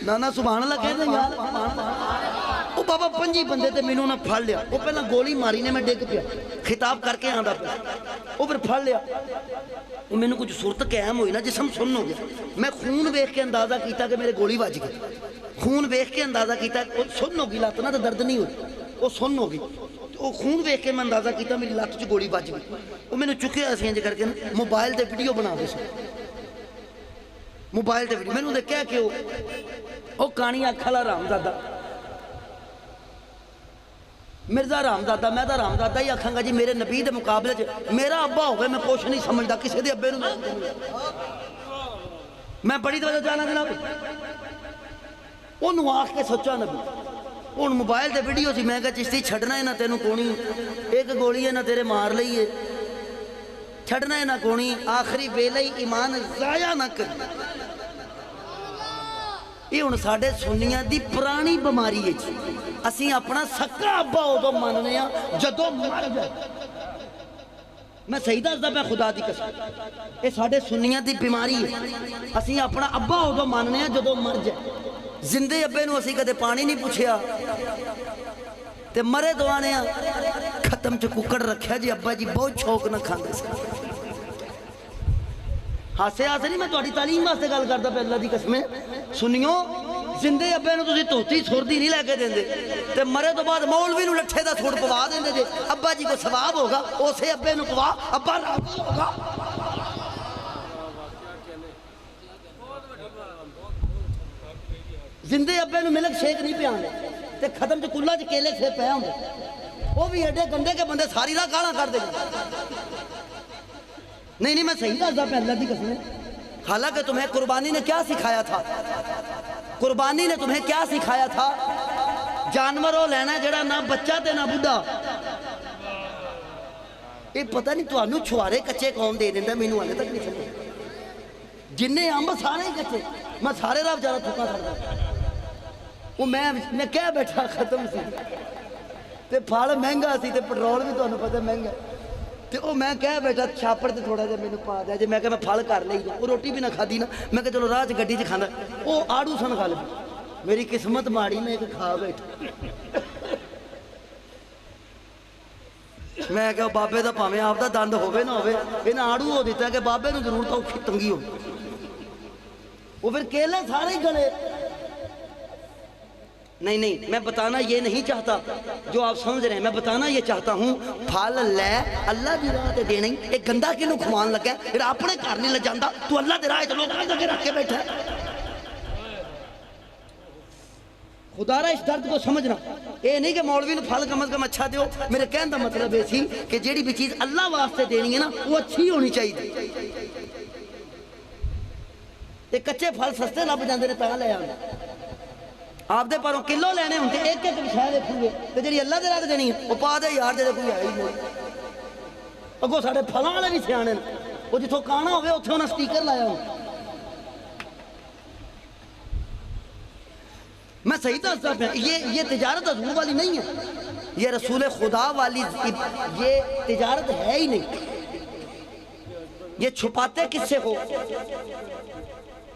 ਨਾ ਸੁਭਾਨ ਅੱਲਾਹ ਕਹਿੰਦੇ ਯਾਰ। ਉਹ ਬਾਬਾ 5 ਬੰਦੇ ਤੇ ਮੈਨੂੰ ਨਾ ਫੜ ਲਿਆ। ਉਹ ਪਹਿਲਾਂ ਗੋਲੀ ਮਾਰੀ ਨੇ, ਮੈਂ ਡਿੱਗ ਪਿਆ, ਖਿਤਾਬ ਕਰਕੇ ਆਂਦਾ ਪਿਆ। ਉਹ ਫਿਰ ਫੜ ਲਿਆ। ਉਹ ਮੈਨੂੰ ਕੁਝ ਸੁਰਤ ਕਾਇਮ ਹੋਈ ਨਾ, ਜਿਸਮ ਸੁੰਨ ਹੋ ਗਿਆ। ਮੈਂ ਖੂਨ ਵੇਖ ਕੇ ਅੰਦਾਜ਼ਾ ਕੀਤਾ ਕਿ ਮੇਰੇ ਗੋਲੀ ਵੱਜ ਗਈ। ਖੂਨ ਵੇਖ ਕੇ ਅੰਦਾਜ਼ਾ ਕੀਤਾ, ਉਹ ਸੁੰਨ ਹੋ ਗਈ ਲੱਤ ਨਾ, ਤਾਂ ਦਰਦ ਨਹੀਂ ਹੋਈ, ਉਹ ਸੁੰਨ ਹੋ ਗਈ। ਉਹ ਖੂਨ ਵੇਖ ਕੇ ਮੈਂ ਅੰਦਾਜ਼ਾ ਕੀਤਾ ਮੇਰੀ ਲੱਤ 'ਚ ਗੋਲੀ ਵੱਜ ਗਈ। ਉਹ ਮੈਨੂੰ ਚੁੱਕਿਆ ਅਸੀਂ ਇੰਜ ਕਰਕੇ ਨਾ, ਮੋਬਾਈਲ ਤੇ ਵੀਡੀਓ ਬਣਾਉਂਦੇ ਸੀ, ਮੋਬਾਈਲ ਤੇ ਵੀਡੀਓ। ਮੈਨੂੰ ਦੇਖਿਆ ਕਿ ਉਹ ਕਾਣੀ ਅੱਖ ਵਾਲਾ ਰਾਮਜ਼ਾਦਾ, ਮਿਰਜ਼ਾ ਰਾਮਜ਼ਾਦਾ, ਮੈਂ ਤਾਂ ਰਾਮਜ਼ਾਦਾ ਹੀ ਆਖਾਂਗਾ ਜੀ। ਮੇਰੇ ਨਬੀ ਦੇ ਮੁਕਾਬਲੇ 'ਚ ਮੇਰਾ ਅੱਬਾ ਹੋਵੇ, ਮੈਂ ਕੁਛ ਨਹੀਂ ਸਮਝਦਾ ਕਿਸੇ ਦੇ ਅੱਬੇ ਨੂੰ। ਮੈਂ ਬੜੀ ਤਵੱਜੋ ਜਾਣਾ ਜਨਾਬ, ਉਹਨੂੰ ਆਖ ਕੇ ਸੋਚਾ ਨਬੀ। ਹੁਣ ਮੋਬਾਈਲ ਤੇ ਵੀਡੀਓ ਸੀ, ਮੈਂ ਕਿਹਾ ਚਿਸ਼ਤੀ ਛੱਡਣਾ ਹੈ ਨਾ ਤੈਨੂੰ ਕੋਣੀ, ਇੱਕ ਗੋਲੀ ਹੈ ਨਾ ਤੇਰੇ ਮਾਰ ਲਈਏ, ਛੱਡਣਾ ਹੈ ਨਾ ਕੋਣੀ, ਆਖਰੀ ਵੇਲੇ ਹੀ ਈਮਾਨ ਜ਼ਾਇਆ ਨਾ ਕਰ। ਇਹ ਹੁਣ ਸਾਡੇ ਸੁੰਨੀਆਂ ਦੀ ਪੁਰਾਣੀ ਬਿਮਾਰੀ ਹੈ ਜੀ। ਅਸੀਂ ਆਪਣਾ ਸੱਕਾ ਅੱਬਾ ਉਦੋਂ ਮੰਨਦੇ ਆ ਜਦੋਂ ਮਰ ਜਾਏ। ਮੈਂ ਸਹੀ ਦੱਸਦਾ ਪਿਆ ਖੁਦਾ ਦੀ ਕਸਮ, ਇਹ ਸਾਡੇ ਸੁੰਨੀਆਂ ਦੀ ਬਿਮਾਰੀ ਹੈ। ਅਸੀਂ ਆਪਣਾ ਅੱਬਾ ਉਦੋਂ ਮੰਨਦੇ ਆ ਜਦੋਂ ਮਰ ਜਾਏ। ਜ਼ਿੰਦੇ ਅੱਬੇ ਨੂੰ ਅਸੀਂ ਕਦੇ ਪਾਣੀ ਨਹੀਂ ਪੁੱਛਿਆ, ਤੇ ਮਰੇ ਦਵਾਨੇ ਆ ਖਤਮ 'ਚ ਕੁੱਕੜ ਰੱਖਿਆ ਜੀ। ਅੱਬਾ ਜੀ ਬਹੁਤ ਸ਼ੌਕ ਨਾਲ ਖਾਂਦੇ ਸੀ। ਹਾਸੇ ਹਾਸੇ ਨਹੀਂ, ਮੈਂ ਤੁਹਾਡੀ ਤਾਲੀਮ ਵਾਸਤੇ ਗੱਲ ਕਰਦਾ ਪਿਆ ਅੱਲਾ ਦੀ ਕਸਮ। ਸੁਣਿਓ, ਜ਼ਿੰਦੇ ਅੱਬੇ ਨੂੰ ਤੁਸੀਂ ਧੋਤੀ ਸੁਰਦੀ ਨਹੀਂ ਲੈ ਕੇ ਦਿੰਦੇ, ਤੇ ਮਰੇ ਤੋਂ ਬਾਅਦ ਮੌਲਵੀ ਨੂੰ ਲੱਠੇ ਦਾ ਥੋੜ ਪਵਾ ਦਿੰਦੇ ਜੇ। ਅੱਬਾ ਜੀ ਕੋ ਸਵਾਬ ਹੋਗਾ, ਉਸੇ ਅੱਬੇ ਨੂੰ ਪਵਾ, ਅੱਬਾ ਰਾਜ਼ੀ ਹੋਗਾ। ਜ਼ਿੰਦੇ ਅੱਬੇ ਨੂੰ ਮਿਲਕ ਸ਼ੇਕ ਨਹੀਂ ਪਿਆਉਂਦੇ, ਤੇ ਖਤਮ 'ਚ ਕੁੱਲਾ 'ਚ ਕੇਲੇ ਸੇ ਪਏ ਹੁੰਦੇ। وہ بھی ایڈے گندے کے بندے ساری راہ گالاں کر دے نہیں میں صحیح دسدا پیا اللہ دی قسم. حالانکہ تمہیں قربانی نے کیا سکھایا تھا؟ قربانی نے تمہیں کیا سکھایا تھا؟ جانوروں لینا جڑا نہ بچہ تے نہ بڈھا. یہ پتہ نہیں تانوں چھوارے کچے کون دے دیندا مینوں ہلے تک نہیں سمجھ. جننے امب سارے کچے میں سارے راہ بچارا تھکا کردا. وہ میں کہہ بیٹھا ختم سی تے پھل مہنگا سی تے پٹرول بھی تانوں پتہ مہنگا. تے او میں کہہ بیٹھا چھاپڑ تے تھوڑا جہا مینوں پا دے جے. میں کہ میں پھل کر لئی او روٹی بھی نہ کھادی نا. میں کہ چلو راہ چ گڈی چ کھاندا. او آڑو سن کھا لے. میری قسمت ماڑی میں ایک کھا بیٹھا. میں کہ بابے دا پاویں آپ دا دند ہوے نہ ہوے انہاں آڑو ہو دیتا کہ بابے نوں ضرور تو اوکھی تنگی ہو. وہ پھر کیلے سارے ہی گلے. نہیں میں بتانا یہ نہیں چاہتا جو آپ سمجھ رہے ہیں. میں بتانا یہ چاہتا ہوں پھل لے اللہ دی راہ تے دینا ہی. ایک گندا کینوں کھوان لگا ہے پھر اپنے گھر نہیں لے جاندا. تو اللہ دی راہ تے لوکاں دے اگے رکھ کے بیٹھا ہے. خدا را اس درد کو سمجھنا. یہ نہیں کہ مولوی نے پھل کم از کم اچھا دیو. میرے کہنے دا مطلب یہ سی کہ جیڑی بھی چیز اللہ واسطے دینی ہے نا وہ اچھی ہونی چاہیے. یہ کچے پھل سستے لب جاندے نے تاں لے آندے. آپ دے پاروں کلو لینے ہوں ایک ایک شاہ دیکھوں گے تو جی اللہ دے راہ دینی ہے وہ پا دے یار جے کوئی آئی نہیں. اگو ساڑھے پھلاں والے بھی سیانے وہ جتوں کانا ہوئے اتھے انہاں سپیکر لایا ہوں. میں صحیح دستا پیا یہ تجارت حضور والی نہیں ہے. یہ رسول خدا والی یہ تجارت ہے ہی نہیں. یہ چھپاتے کس سے ہو؟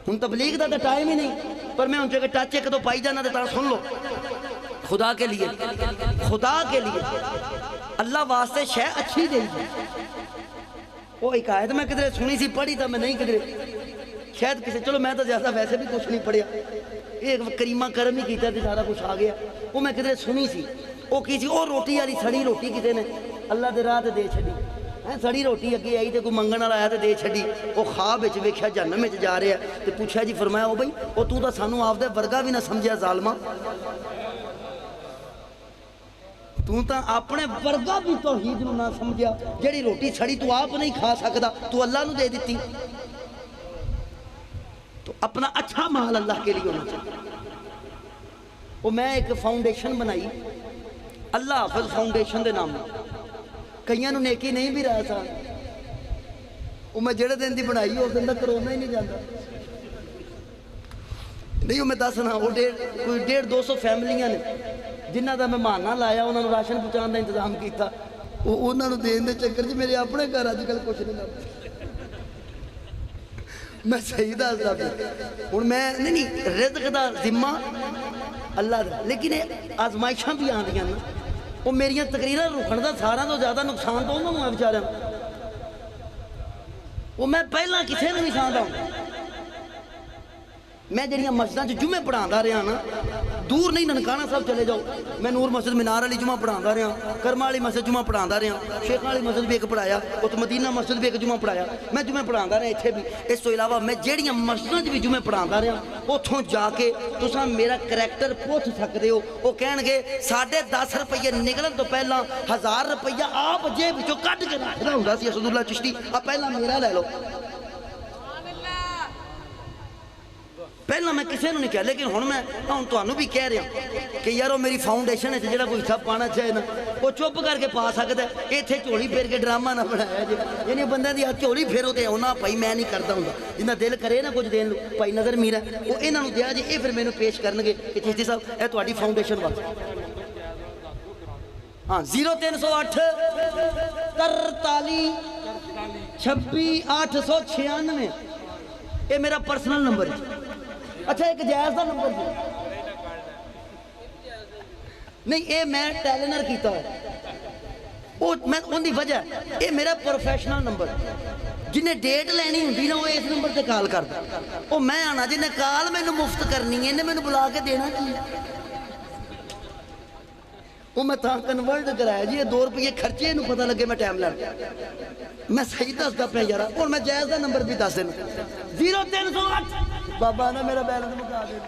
ہن تبلیغ دا ٹائم ہی نہیں. پر میں ان سے کہ ٹچ ایک دو پائی جانا دیتا سن لو. خدا کے لیے اللہ واسطے شے اچھی دے دی. وہ ایک آیت میں کدھر سنی سی پڑھی تھا میں نہیں کدھر شاید کسی. چلو میں تو زیادہ ویسے بھی کچھ نہیں پڑھیا. ایک کریمہ کرم ہی کیتا تھا سارا کچھ آ گیا. وہ میں کدھر سنی سی وہ کی سی وہ روٹی والی سڑی روٹی کسی نے اللہ دے راہ تے دے چھڈی. سڑی روٹی اگے آئی تے کوئی منگن والا آیا تے دے چھڈی. وہ خواب وچ ویکھیا جہنم وچ جا رہا ہے تے پوچھا جی فرمایا او بھائی او تو تاں سانوں آپ دے ورگا بھی نہ سمجھیا ظالما. تو تاں اپنے ورگا بھی توحید نوں نہ سمجھیا. جڑی روٹی سڑی تو آپ نہیں کھا سکدا تو اللہ نوں دے دتی. تو اپنا اچھا مال اللہ کے لیے ہونا چاہیے. وہ میں ایک فاؤنڈیشن بنائی اللہ حافظ فاؤنڈیشن دے نام. کئیاں نوں نیکی نہیں بھی رہا تھا. وہ میں جڑے دن دی بنائی اس دن دا کرونا ہی نہیں جاندا. نہیں وہ میں دسنا وہ کوئی 150-200 فیملیاں نے جنہاں دا میں مہانہ لایا انہاں نوں راشن پہنچان دا انتظام کیتا. وہ انہاں نوں دین دے چکر وچ میرے اپنے گھر اج کل کچھ نہیں لبدا. میں صحیح دسدا پیا ہن میں نہیں رزق دا ذمہ اللہ دا لیکن یہ آزمائشاں بھی آندیاں نا وہ میریاں تقریراں رکھن دا سارا تو زیادہ نقصان تو انہوں ہے بیچاریاں وہ میں پہلا کسے نے نہیں ساندا میں جڑیاں مسجداں چ جمعے پڑھاندا رہا نا دور نہیں ننکانہ صاحب چلے جاؤ میں نور مسجد مینار والی جمعہ پڑھاندا رہا کرما والی مسجد جمعہ پڑھاندا رہا شیخ والی مسجد بھی ایک پڑھایا ات مدینہ مسجد بھی ایک جمعہ پڑھایا میں جمعے پڑھاندا رہا اتنے بھی اس تو علاوہ میں جڑیاں مسجداں چ بھی جمعے پڑھاندا رہا اتوں جا کے تساں میرا کریکٹر پوچھ سکتے ہو وہ کہن گے 10.5 روپیے نکلن تو پہلا 1000 روپیہ آپ جیب وچوں کڈ کے رکھدا ہوندا سی اسد اللہ چشتی آ پہلا میرا لے لو پہلا میں کسی نے نہیں کہا لیکن ہوں میں تمہیں بھی کہہ رہا کہ یار وہ میری فاؤنڈیشن ہے جڑا کوئی حصہ پانا چاہے نا وہ چپ کر کے پا سکتا ہے اتنے جھولی پھیر کے ڈرامہ نہ بنایا جی یعنی بندے کی جھولی پھیرو تو آنا بھائی میں نہیں کرتا ہوں جنہیں دل کرے نا کچھ دین لو بھائی نظر میرا وہ یہاں دیا جی یہ پھر مینوں پیش کرنگے کہ چشتی صاحب یہ تہاڈی فاؤنڈیشن واسطے ہاں 0308 43 26 896 یہ میرا پرسنل نمبر ہے اچھا ایک جائز دا نمبر ہے نہیں یہ میں ٹیلنر کیتا ہے میں ان دی وجہ یہ میرا پروفیشنل نمبر جنہیں ڈیٹ لینی ہوندی نا وہ اس نمبر تے کال کردا وہ میں آنا جنہیں کال مینوں مفت کرنی ہے انہیں مینوں بلا کے دینا کی وہ میں تاں کنورٹ کرایا جی 2 روپے خرچے انہوں پتہ لگے میں ٹائم لگ میں صحیح دسدا پیا یار اور میں جائز دا نمبر بھی دس دینا 0308 بابا نے میرا بیلنس مکا دے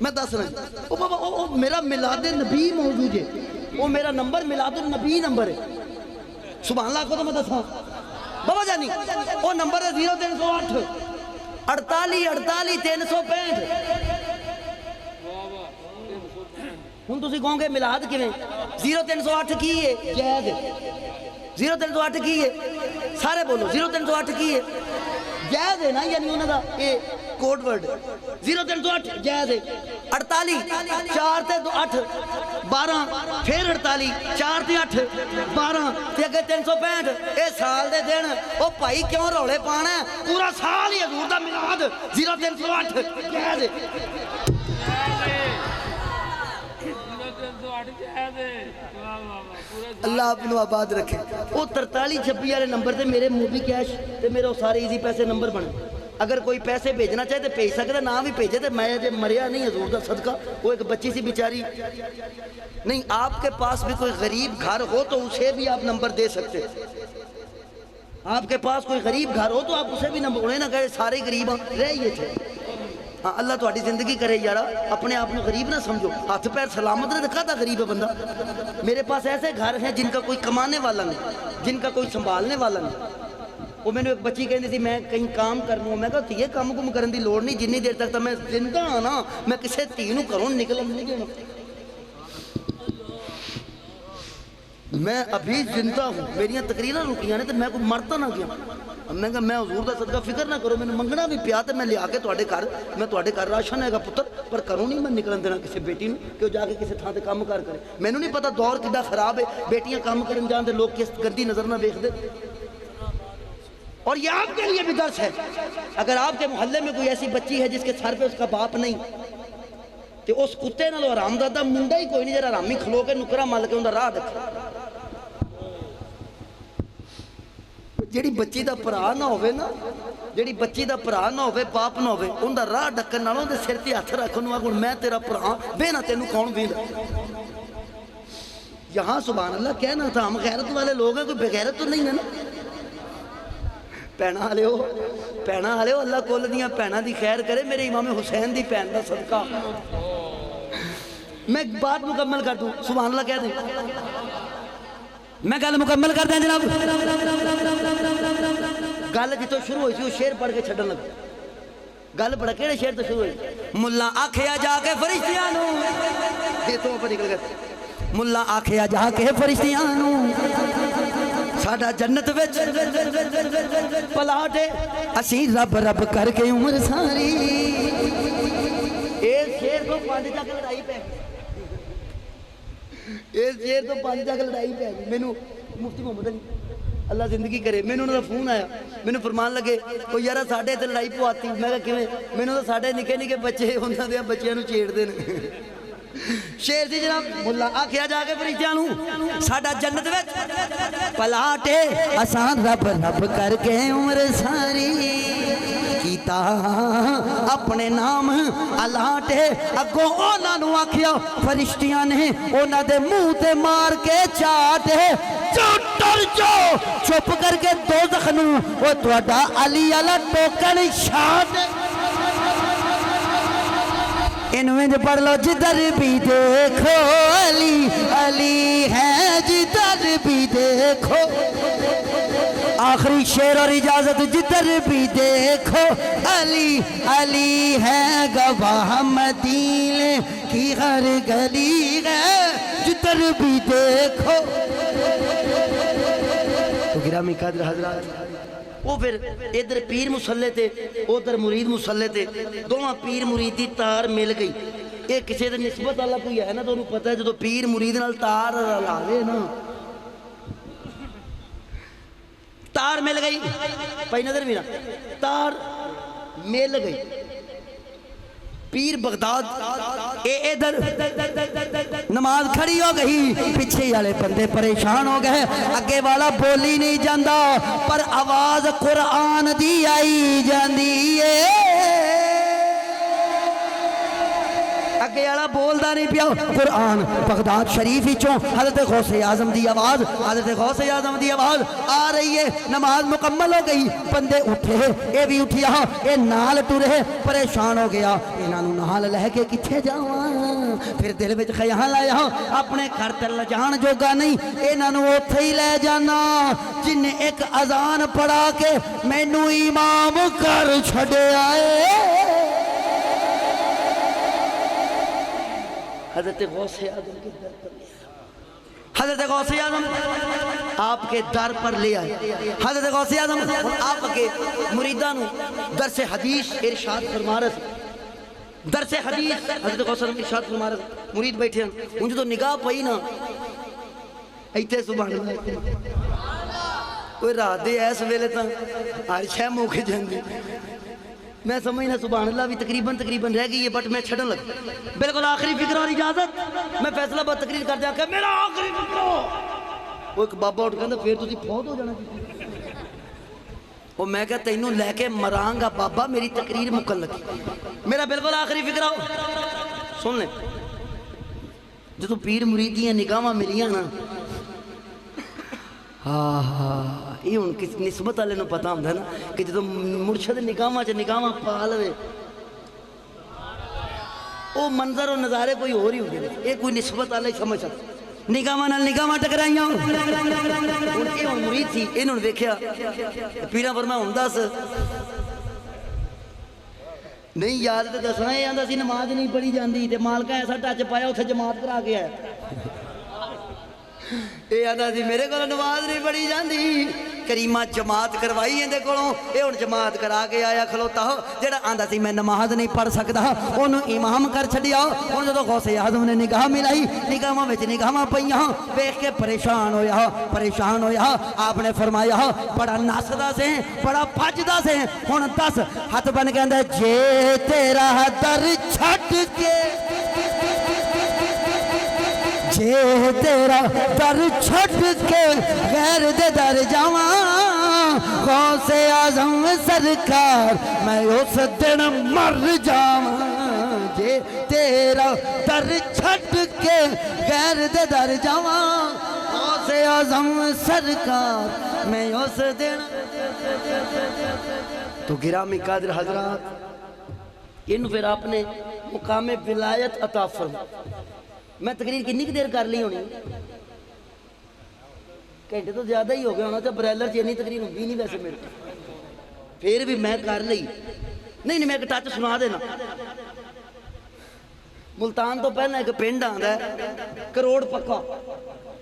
میں دس رہا او بابا او میرا میلاد نبی موجود ہے وہ میرا نمبر میلاد النبی نمبر ہے سبحان اللہ کو تو میں دساں بابا جانی وہ نمبر ہے 0308 48 48 365 ہوں تسی کہو گے میلاد کیویں 0308 کی ہے جائز 0308 کی ہے سارے بولو 0308 کی ہے جائز ہے نا یعنی انہوں دا یہ کوڈ ورڈ 0308 جائز ہے 48 4 تے 8 12 پھر 48 4 تے 8 12 تے اگے 365 اے سال دے دن او بھائی کیوں رولے پانا ہے پورا سال ہی حضور دا میلاد 0308 جائز ہے اللہ اپنو آباد رکھے وہ 43 26 والے نمبر تے میرے موبی کیش تے میرے سارے ایزی پیسے نمبر بنے اگر کوئی پیسے بھیجنا چاہے تو بھیج سکتا نہ بھی بھیجے تو میں جب مریا نہیں حضور دا صدقہ وہ ایک بچی سی بیچاری نہیں آپ کے پاس بھی کوئی غریب گھر ہو تو اسے بھی آپ نمبر دے سکتے آپ کے پاس کوئی غریب گھر ہو تو آپ اسے بھی نمبر انہیں نہ کہے سارے غریب رہیے تھے ہاں اللہ تو زندگی کرے یارا اپنے آپ نے غریب نہ سمجھو ہاتھ پیر سلامت نے دکھا تھا غریب ہے بندہ میرے پاس ایسے گھر ہیں جن کا کوئی کمانے والا نہیں جن کا کوئی سنبھالنے والا نہیں وہ میں نے ایک بچی کہنی تھی میں کہیں کام کرنا میں کہا یہ کام کم کرنے دی لوڑ نہیں جنی دیر تک میں زندہ ہاں نا میں کسے تینوں کروں نکلن نہیں گیا میں ابھی زندہ ہوں میریاں تقریریں رکیاں نے تو میں کوئی مرتا نہ گیا میں کہا میں حضور دا صدقہ فکر نہ کرو میں نے منگنا بھی پیا تو میں لیا کے تواڈے گھر میں تواڈے گھر راشن ہے گا پتر پر کروں نہیں میں نکلن دینا کسی بیٹی نے کہ وہ جا کے کسی تھان تے کام کر کرے میں نہیں پتا دور کدا خراب ہے بیٹیاں کام کرن جان تے لوگ کس گندی نظر نہ دیکھ دے اور یہ آپ کے لیے بھی درس ہے اگر آپ کے محلے میں کوئی ایسی بچی ہے جس کے سر پہ اس کا باپ نہیں تو اس کتے نہ لو حرام دادا منڈا ہی کوئی نہیں جرا حرامی کھلو کے نکرا مل کے اندر راہ دکھا جیڑی بچی دا پرا نہ ہوئے نا جیڑی بچی دا پرا نہ ہوئے باپ نہ ہوئے ان دا راہ ڈکن نالوں دے سر تے ہاتھ رکھن نو اگوں میں تیرا پرا بے نہ تینوں کون ویندا یہاں سبحان اللہ کہنا تھا ہم غیرت والے لوگ ہیں کوئی بغیرت تو نہیں ہے نا پینا ہلے ہو اللہ کول دیاں پینا دی خیر کرے میرے امام حسین دی پین دا صدقہ میں بات مکمل کر دوں سبحان اللہ کہہ دیں میں گل مکمل کر دیں جناب گل جتوں شروع ہوئی تھی وہ شعر پڑھ کے چھڑن لگا گل پڑھ کیڑے شعر تو شروع ہوئی ملا آکھیا جا کے فرشتیاں نو یہ تو اوپر نکل گئے ملا آکھیا جا کے فرشتیاں نو ساڈا جنت وچ پلاٹے اسی رب رب کر کے عمر ساری اے شعر کو 5 تک لڑائی پہ اس شعر تو 5 تک لڑائی پہ گئی مینوں مفتی محمد علی اللہ زندگی کرے مینوں انہاں دا فون آیا مینوں فرمان لگے او یارا ساڈے تے لڑائی پواتی میں کہا کیویں مینوں تے ساڈے نکے نکے بچے انہاں دے بچیاں نوں چھیڑدے نے شیر سی جناب ملا آکھیا جا کے فرشتیاں نوں ساڈا جنت وچ پلاٹے آسان رب رب کر کے عمر ساری کیتا اپنے نام الاٹے اگوں اونا نو آکھیا فرشتیاں نے اونا دے منہ تے مار کے چاٹے چوٹر جو چپ کر کے دوزخ نو او تواڈا علی والا ٹوکن شاٹ انویں جو پڑھ لو جدھر بھی دیکھو علی علی ہے جدھر بھی دیکھو آخری شعر اور اجازت جدھر بھی دیکھو علی علی ہے گواہ مدینے کی ہر گلی ہے جدھر بھی دیکھو تو گرامی قدر حضرات وہ پھر ادھر پیر مسلے تے ادھر مرید مسلے تے دوواں پیر مرید دی تار مل گئی یہ کسی دے نسبت والا کوئی ہے نا تو انہوں پتہ ہے جدو پیر مرید نال تار لاوے نا تار مل گئی پائی نظر بھی نا تار مل گئی پیر بغداد اے ادھر نماز کھڑی ہو گئی پیچھے والے بندے پریشان ہو گئے اگے والا بولی نہیں جاندا پر آواز قرآن دی آئی جاندی ہے اگے والا بولدا نہیں پیا قرآن بغداد شریف وچوں حضرت غوث اعظم دی آواز حضرت غوث اعظم دی آواز آ رہی ہے نماز مکمل ہو گئی بندے اٹھے اے بھی اٹھیا اے نال ٹرے پریشان ہو گیا انہاں نوں نال لے کے کتھے جاواں پھر دل وچ خیال آیا اپنے گھر تے لجان جوگا نہیں انہاں نوں اوتھے ہی لے جانا جن ایک اذان پڑھا کے مینوں امام کر چھڈیا اے حضرت غوث اعظم کے در پر حضرت غوث اعظم آپ کے در پر لے آئے حضرت غوث اعظم آپ کے مریدان درس حدیث ارشاد فرما رہے درس حدیث حضرت غوث اعظم ارشاد فرما رہے مرید بیٹھے ہیں انجھے تو نگاہ پئی نا ایتے سبحان اللہ کوئی رات دے ایس ویلے تا ہر شے موقع جاندی میں سمجھنا سبحان اللہ بھی تقریباً رہ گئی ہے بٹ میں چھڑن لگا بالکل آخری فکر اور اجازت میں فیصلہ بات تقریر کر دیا کہ میرا آخری فکر ہو وہ ایک بابا اٹھ کہندا پھر تسی فوت ہو جانا وہ میں کہا تینوں لے کے مرانگا بابا میری تقریر مکن لگی میرا بالکل آخری فکر ہو سن لیں جو پیر مریدیاں نگاہاں ملیاں نا یہ ان کی نسبت والے نو پتا ہوندا نا کہ جدوں مرشد نگاہاں نگاہاں پا لوے او منظر اور نظارے کوئی اور ہی ہو گئے یہ کوئی نسبت والے سمجھ سکتا نگاہاں نال نگاہاں ٹکرائیاں ان کی مرید تھی انہوں نے دیکھیا پیراں فرمایا ہوندا س نہیں یاد تے دسنا یہ آندا سی نماز نہیں پڑھی جاندی تے مالکا ایسا ٹچ پایا اوتھے جماعت کرا کے آیا یہ آندا سی میرے کو نماز نہیں پڑھی جاندی کریمہ جماعت کروائی اندے کولوں اے ہن جماعت کرا کے آیا کھلوتا ہو جڑا آندا سی میں نماز نہیں پڑھ سکدا اونوں امام کر چھڈیا ہن جدوں غوث اعظم نے نگاہ ملائی نگاہاں وچ نگاہاں پئیاں ویکھ کے پریشان ہویا آپ نے فرمایا بڑا نسدا سے بڑا بھجدا سے ہن دس ہاتھ بن کے آندا جے تیرا در چھڈ کے جے تیرا در چھٹ کے غیر دے در جاواں غوث اعظم سرکار میں اس دن مر جاواں جے تیرا در چھٹ کے غیر دے در جاواں غوث اعظم سرکار میں اس دن تو گرامی قادر حضرات انہوں پھر آپ نے مقام ولایت عطا فرما میں تقریر کنی کی دیر کر لی ہونی گھنٹے تو زیادہ ہی ہو گیا ہونا تو بریلر چینی تقریر ہوندی نہیں ویسے میرے پھر بھی میں کر لی نہیں میں ایک ٹچ سنا دینا ملتان تو پہلے ایک پنڈ آندا ہے کروڑ پکا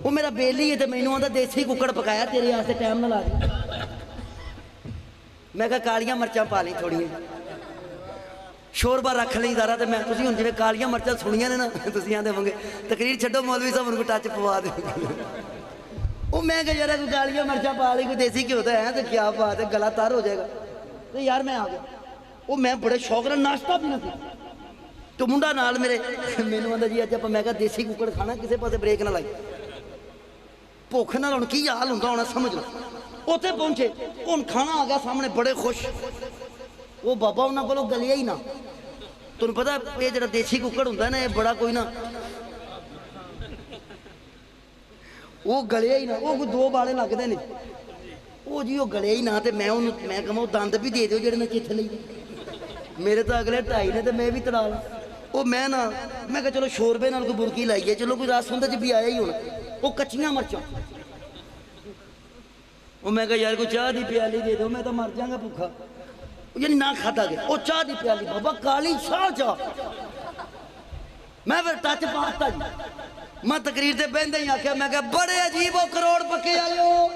وہ میرا بیلی ہے تو مینوں آندا دیسی ککڑ پکایا تیرے واسطے ٹائم نہ لا دی میں کہا کالیاں مرچاں پا لی تھوڑی شوربا رکھ لئی دارا تے میں تسی ہن جویں کالیاں مرچاں سنیاں نے نا تسی آندے ہوں گے تقریر چھڈو مولوی صاحب ان کو ٹچ پوا دے وہ میں کہ یار کوئی گالیاں مرچا پا لی کوئی دیسی گھیو تو ہے تو کیا بات ہے گلا تر ہو جائے گا تو یار میں آ گیا وہ میں بڑے شوق نال ناشتہ بھی نہ کیا تو منڈا نال میرے مینوں آندا جی اج آپ میں کہا دیسی ککڑ کھانا کسے پاسے بریک نہ لائی بھوک نال ہن کی حال ہوندا ہونا سمجھ لو اوتھے پہنچے ہن کھانا آ گیا سامنے بڑے خوش وہ بابا انہاں کولوں گلیا ہی نہ تمہیں پتا یہ جڑا دیسی ککڑ ہوندا ہے نا یہ بڑا کوئی نہ وہ گلیا ہی نہ وہ کوئی دو بالے لگتے ہیں وہ جی وہ گلیا ہی نہ تے میں کہاں وہ دند بھی دے دیو جڑے میں چتھ لئی میرے تو اگلے 2.5 نے تے میں بھی تڑا لا وہ میں نہ میں کہا چلو شوربے نال کوئی برکی لائیے چلو کوئی رس ہوندا بھی آیا ہی ہونا وہ کچیاں مرچاں وہ میں کہا یار کوئی چاہ دی پیالی دے دو میں تو مر جاؤں گا بھوکا یعنی نہ کھاتا گیا وہ چاہ دی پیالی بابا کالی شاہ چاہ میں پھر ٹچ پاستا جی میں تقریر تے بہندے ہی آکھیا میں کہا بڑے عجیب ہو کروڑ پکے آئے ہو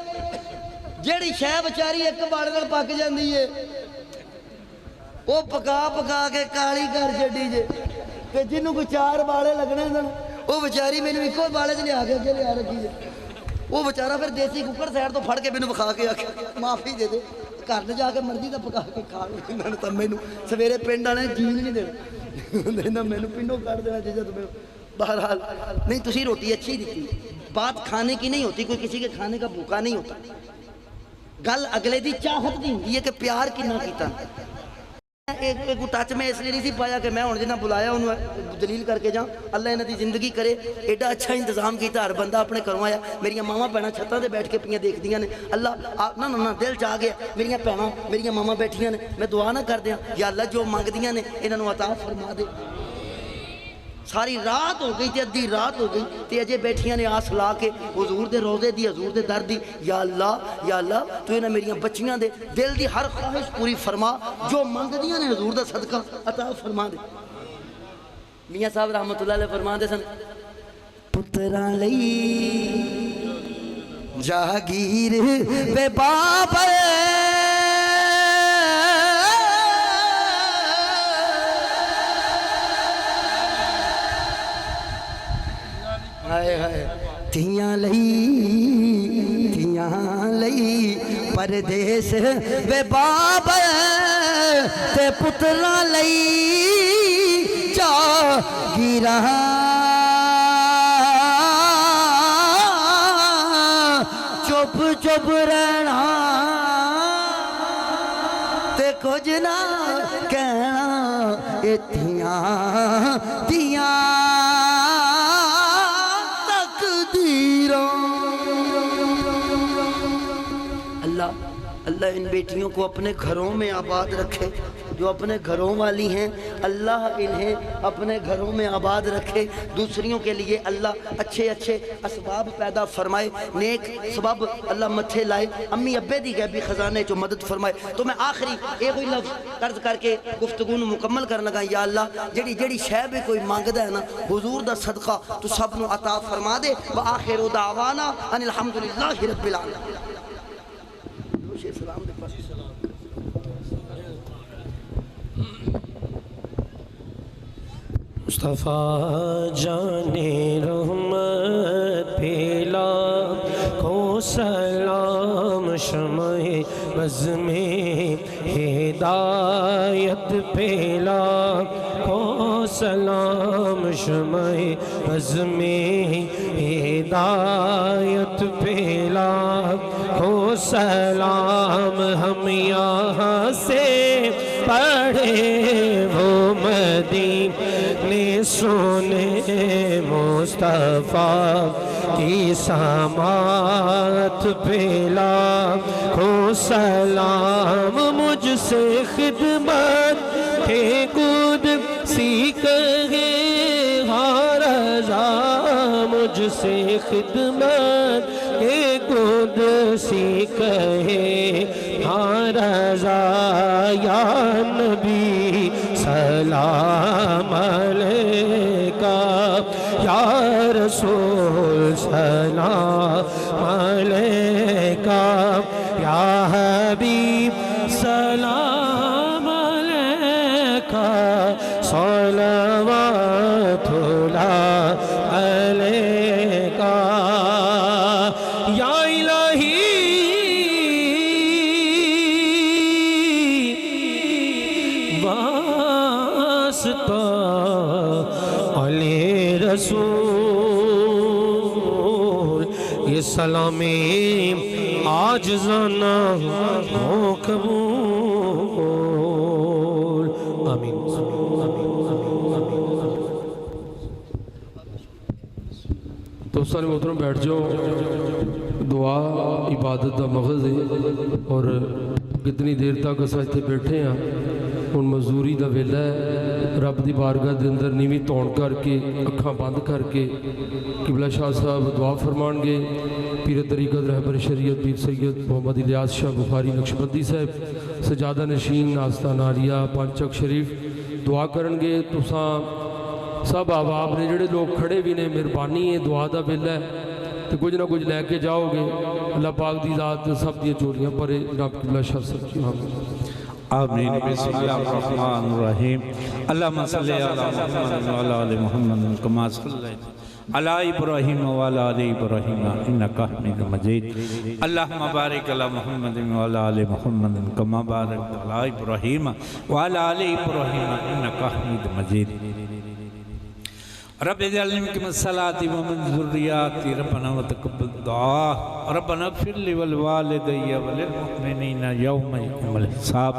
جیڑی شے بچاری ایک بالے نال پک جاندی ہے وہ پکا کے کالی کر چھڈی جے تے جنوں کوئی 4 بالے لگنے سن وہ بچاری مینوں ایکو بالے چ لیا کے اگے لیا رکھی جے وہ بچارا پھر دیسی ککڑ سائڈ تو پھڑ کے مینوں وکھا کے آکھیا معافی دے دے گھر جا کے مرضی دا پکا کے کھا لو انہاں نے تاں مینوں سویرے پنڈ والے جین نہیں دینا مینوں پنڈوں کڈ دینا چاہیے تمہیں بہرحال نہیں تسی روٹی اچھی دیتی بات کھانے کی نہیں ہوتی کوئی کسی کے کھانے کا بھوکا نہیں ہوتا گل اگلے دی چاہت دی ہوندی ہے کہ پیار کنا کیتا ایک ٹچ میں اس لیے نہیں سی پایا کہ میں ہوں جنہیں بلایا انہوں دلیل کر کے جاؤں اللہ انہوں دی زندگی کرے ایڈا اچھا انتظام کیتا ہر بندہ اپنے گھروں آیا میری ماما بہناں چھتاں تے بیٹھ کے پیاں دیکھ دیاں نے اللہ نہ دل چاہ گیا میری بہناں میری ماما بیٹھیاں نے میں دعا نہ کر دیاں یا اللہ جو منگدیاں نے انہوں عطا فرما دے ساری رات ہو گئی تے ادھی رات ہو گئی تے اجے بیٹھیاں نے آس لا کے حضور دے روزے دی حضور دے در دی یا اللہ تو انہاں میریاں بچیاں دے دل دی ہر خواہش پوری فرما جو منگدیاں نے حضور دا صدقہ عطا فرما دے میاں صاحب رحمت اللہ علیہ فرما دے سن پتراں لئی جاگیر بے باپ تیاں لئی پردیس بے باب تے پتراں لئی جاگیراں چپ چپ رہنا تے کچھ نہ کہنا اے تیاں اللہ ان بیٹیوں کو اپنے گھروں میں آباد رکھے جو اپنے گھروں والی ہیں اللہ انہیں اپنے گھروں میں آباد رکھے دوسریوں کے لیے اللہ اچھے اسباب پیدا فرمائے نیک سبب اللہ متھے لائے امی ابے دی غیبی خزانے جو مدد فرمائے تو میں آخری ایک ہی لفظ قرض کر کے گفتگو مکمل کرنا لگا یا اللہ جڑی شے بھی کوئی مانگدا ہے نا حضور دا صدقہ تو سب نو عطا فرما دے وآخر دعوانا ان الحمدللہ رب العالمین سلام دے پاس مصطفیٰ جان رحمت پھیلا کو سلام شمع بز میں ہدایت پھیلا کو سلام شمع بز میں ہدایت پھیلا کو سلام ہم یہاں سے پڑھے وہ مدینے سونے مصطفیٰ کی سماعت پھیلا کو سلام مجھ سے خدمت کے قد سی کہے ہاں رضا مجھ سے خدمت کے قد سی کہے ہاں رضا یا نبی سلام علیکہ یا رسول سلام علیکہ یا حبیب سلام علیکہ صلوات اللہ علیکہ یا واسطہ علی رسول یہ سلامی عاجزانہ ہو قبول آمین تو سارے محترم بیٹھ جاؤ دعا عبادت دا مغز ہے اور کتنی دیر تک اسا اتنے بیٹھے ہیں ہن مزدوری دا ویلا ہے رب دی بارگاہ دے اندر نیویں تون کر کے اکھاں بند کر کے قبلہ شاہ صاحب دعا فرمان گے پیر طریقت رہبر شریعت پیر سید محمد الیاس شاہ بخاری نقشبندی صاحب سجادہ نشین آستان عالیہ پانچک شریف دعا کرن گے تساں سب احباب نے جڑے لوگ کھڑے بھی نے مہربانی ہے دعا دا ویلا ہے تو کچھ نہ کچھ لے کے جاؤ گے اللہ پاک دی ذات سب دی چوریاں پرے جناب قبلہ شاہ صاحب آمین بسم اللہ الرحمن الرحیم اللہم صلی علی محمد وعلی آل محمد کما صلی علی ابراہیم وعلی آل ابراہیم انکا حمید مجید اللہم بارک علی محمد وعلی آل محمد کما بارک علی ابراہیم وعلی آل ابراہیم انکا حمید مجید رب اجعلنی منکم الصلاۃ ومن ذریاتی ربنا وتقبل دعا ربنا اغفر لی ولوالدی وللمؤمنین یوم یقوم الحساب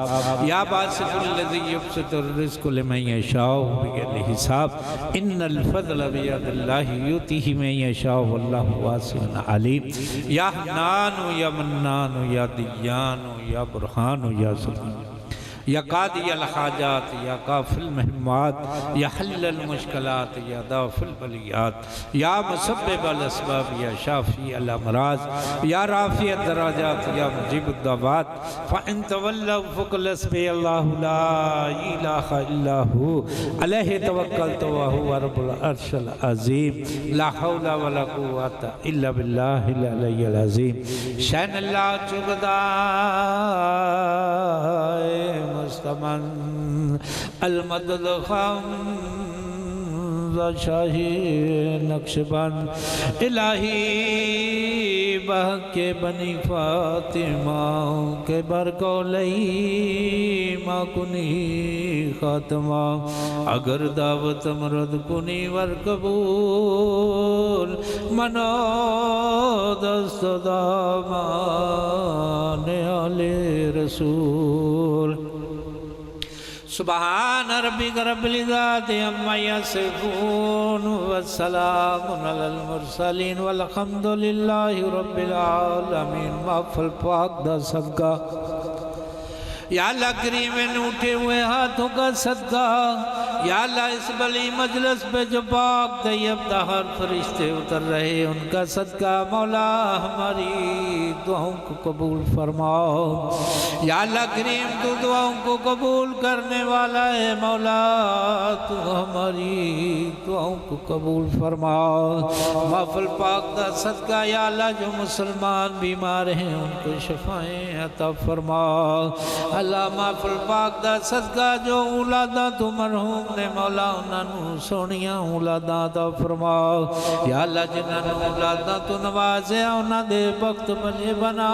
یا باسط الذی یبسط الرزق لمن یشاء بغیر حساب ان الفضل بید اللہ یؤتیہ من یشاء واللہ واسع علیم یا حنان یا منان یا دیان یا برہان یا سلطان یا قاضی الحاجات یا کافی المہمات یا حل المشکلات یا دافع البلیات یا مسبب الاسباب یا شافی الامراض یا رافع الدراجات یا مجیب الدعوات فَإِن تَوَلَّوْا فَقُلْ حَسْبِيَ اللَّهُ لَا إِلَٰهَ إِلَّا هُوَ عَلَيْهِ تَوَكَّلْتُ وَهُوَ رَبُّ الْعَرْشِ الْعَظِيمِ لَا حَوْلَ وَلَا قُوَّةَ إِلَّا بِاللَّهِ الْعَلِيِّ الْعَظِيمِ شأن اللہ چبدائے مستمن المدد خام شاہی نقشبند الہی بہک کے بنی فاطمہ کے برکولئی ما کنی خاتمہ اگر دعوت مرد کنی ورقبول منو دست دامان آل رسول سبحان ربک رب العزت عما یصفون والسلام علی المرسلین والحمد للہ رب العالمین محفل پاک دا صدقہ یا اللہ کریم ان اٹھے ہوئے ہاتھوں کا صدقہ یا اللہ اس بلی مجلس پہ جو پاک طیب ہر فرشتے اتر رہے ان کا صدقہ مولا ہماری دعاؤں کو قبول فرماؤ یا اللہ کریم تو دعاؤں کو قبول کرنے والا ہے مولا تو ہماری دعاؤں کو قبول فرماؤ محفل پاک دا صدقہ یا اللہ جو مسلمان بیمار ہیں ان کو شفائیں عطا فرماؤ اللہ محفل پاک دا صدقہ جو اولاداں تو مرحوم نے مولا انہوں سونیاں اولاداں عطا فرماؤ یا اللہ جنہوں اولاداں تو نوازے انہوں دے وقت بھلے بنا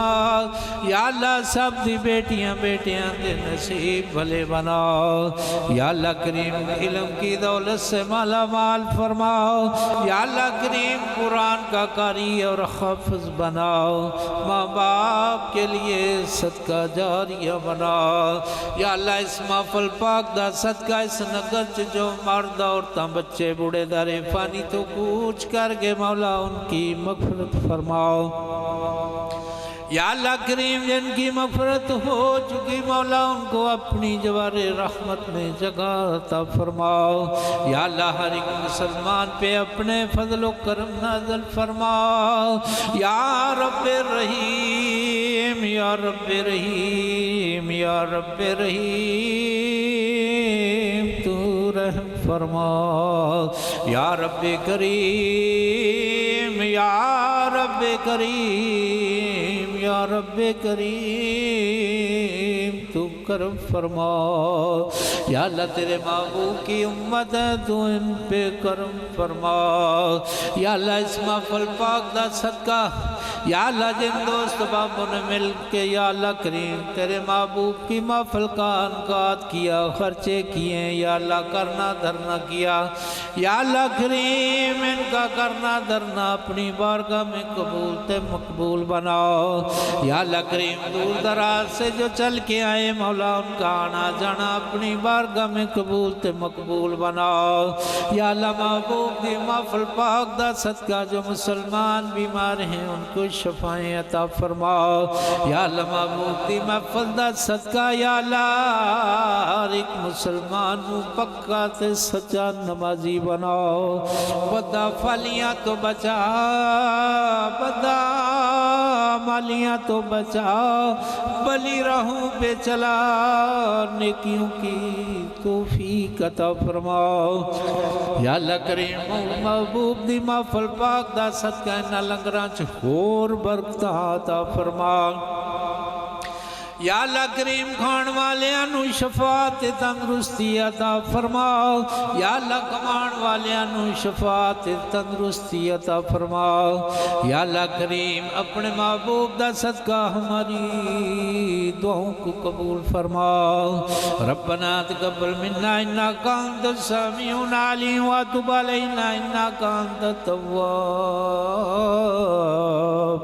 یا اللہ سب دی بیٹیاں دے نصیب بھلے بنا یا اللہ کریم علم کی دولت سے مالا مال فرماؤ یا اللہ کریم قرآن کا قاری اور حافظ بناؤ ماں باپ کے لیے صدقہ جاریہ بناؤ یا اللہ اس محفل پاک دا صدقہ اس نگر جو مرد عورتاں بچے بوڑھے دارے فانی تو کوچ کر کے مولا ان کی مغفرت فرماؤ یا اللہ کریم جن کی مغفرت ہو چکی مولا ان کو اپنی جوار رحمت میں جگہ عطا فرماؤ یا اللہ ہر ایک مسلمان پہ اپنے فضل و کرم نازل فرماؤ یا رب رحیم یا رب رحیم یا رب رحیم تو رحم فرماؤ یا رب کریم یا رب کریم یا رب کریم تو کرم فرما یا اللہ تیرے محبوب کی امت ہے تو ان پہ کرم فرما یا اللہ اس محفل پاک دا صدقہ یا اللہ جن دوست بابوں نے مل کے یا اللہ کریم تیرے محبوب کی محفل کا انعقاد کیا خرچے کیے یا اللہ کرنا دھرنا کیا یا اللہ کریم ان کا کرنا دھرنا اپنی بارگاہ میں قبول تے مقبول بناؤ یا اللہ کریم دور دراز سے جو چل کے آئے مولا ان کا آنا جانا اپنی بارگاہ میں قبول تے مقبول بناؤ یا اللہ محبوب دی محفل پاک دا صدقہ جو مسلمان بیمار ہیں ان کو شفائیں عطا فرماؤ یا اللہ محبوب دی محفل دا صدقہ یا اللہ ہر ایک مسلمان کو پکا تے سچا نمازی بناؤ بدا فالیاں تو بچا بدا مالیاں تو بچا بلی رہوں پہ چلا نیکیوں کی توفیق عطا فرماؤ یا اللہ کریم محبوب دی محفل پاک دا صدقہ انہا لنگراں چھور برکتہ عطا فرماؤ یا اللہ کریم کھان والیاں نو شفاعت تندرستی عطا فرماؤ یا اللہ کمان والیاں نو شفاعت تندرستی عطا فرماؤ یا اللہ کریم اپنے محبوب دا صدقہ ہماری دعاوں کو قبول فرماؤ ربنا تقبل منا انک انت السمیع العلیم وتب علینا انک انت التواب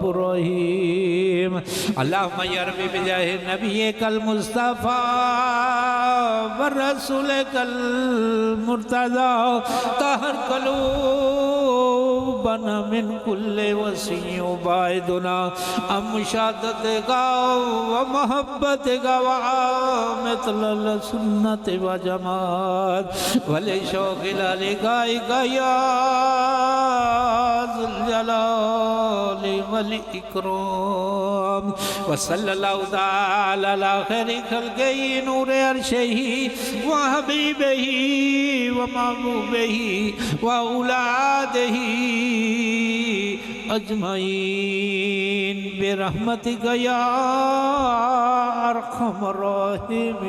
الرحیم اللہم یا ربی بجاہ نبی کل مصطفیٰ ورسول کل مرتضی طہر قلوبنا من کل وسیع وبائدنا ام مشاہدت گاؤ و محبت گاؤ مثل السنت و جماعت ولی شوق لالی گائی گایا ذوالجلال والاکرام وصلی اللہ تعالی على خير خلقه نور عرشه وحبيبه ومحبوبه وأولاده أجمعين برحمتك يا أرحم الراحمين.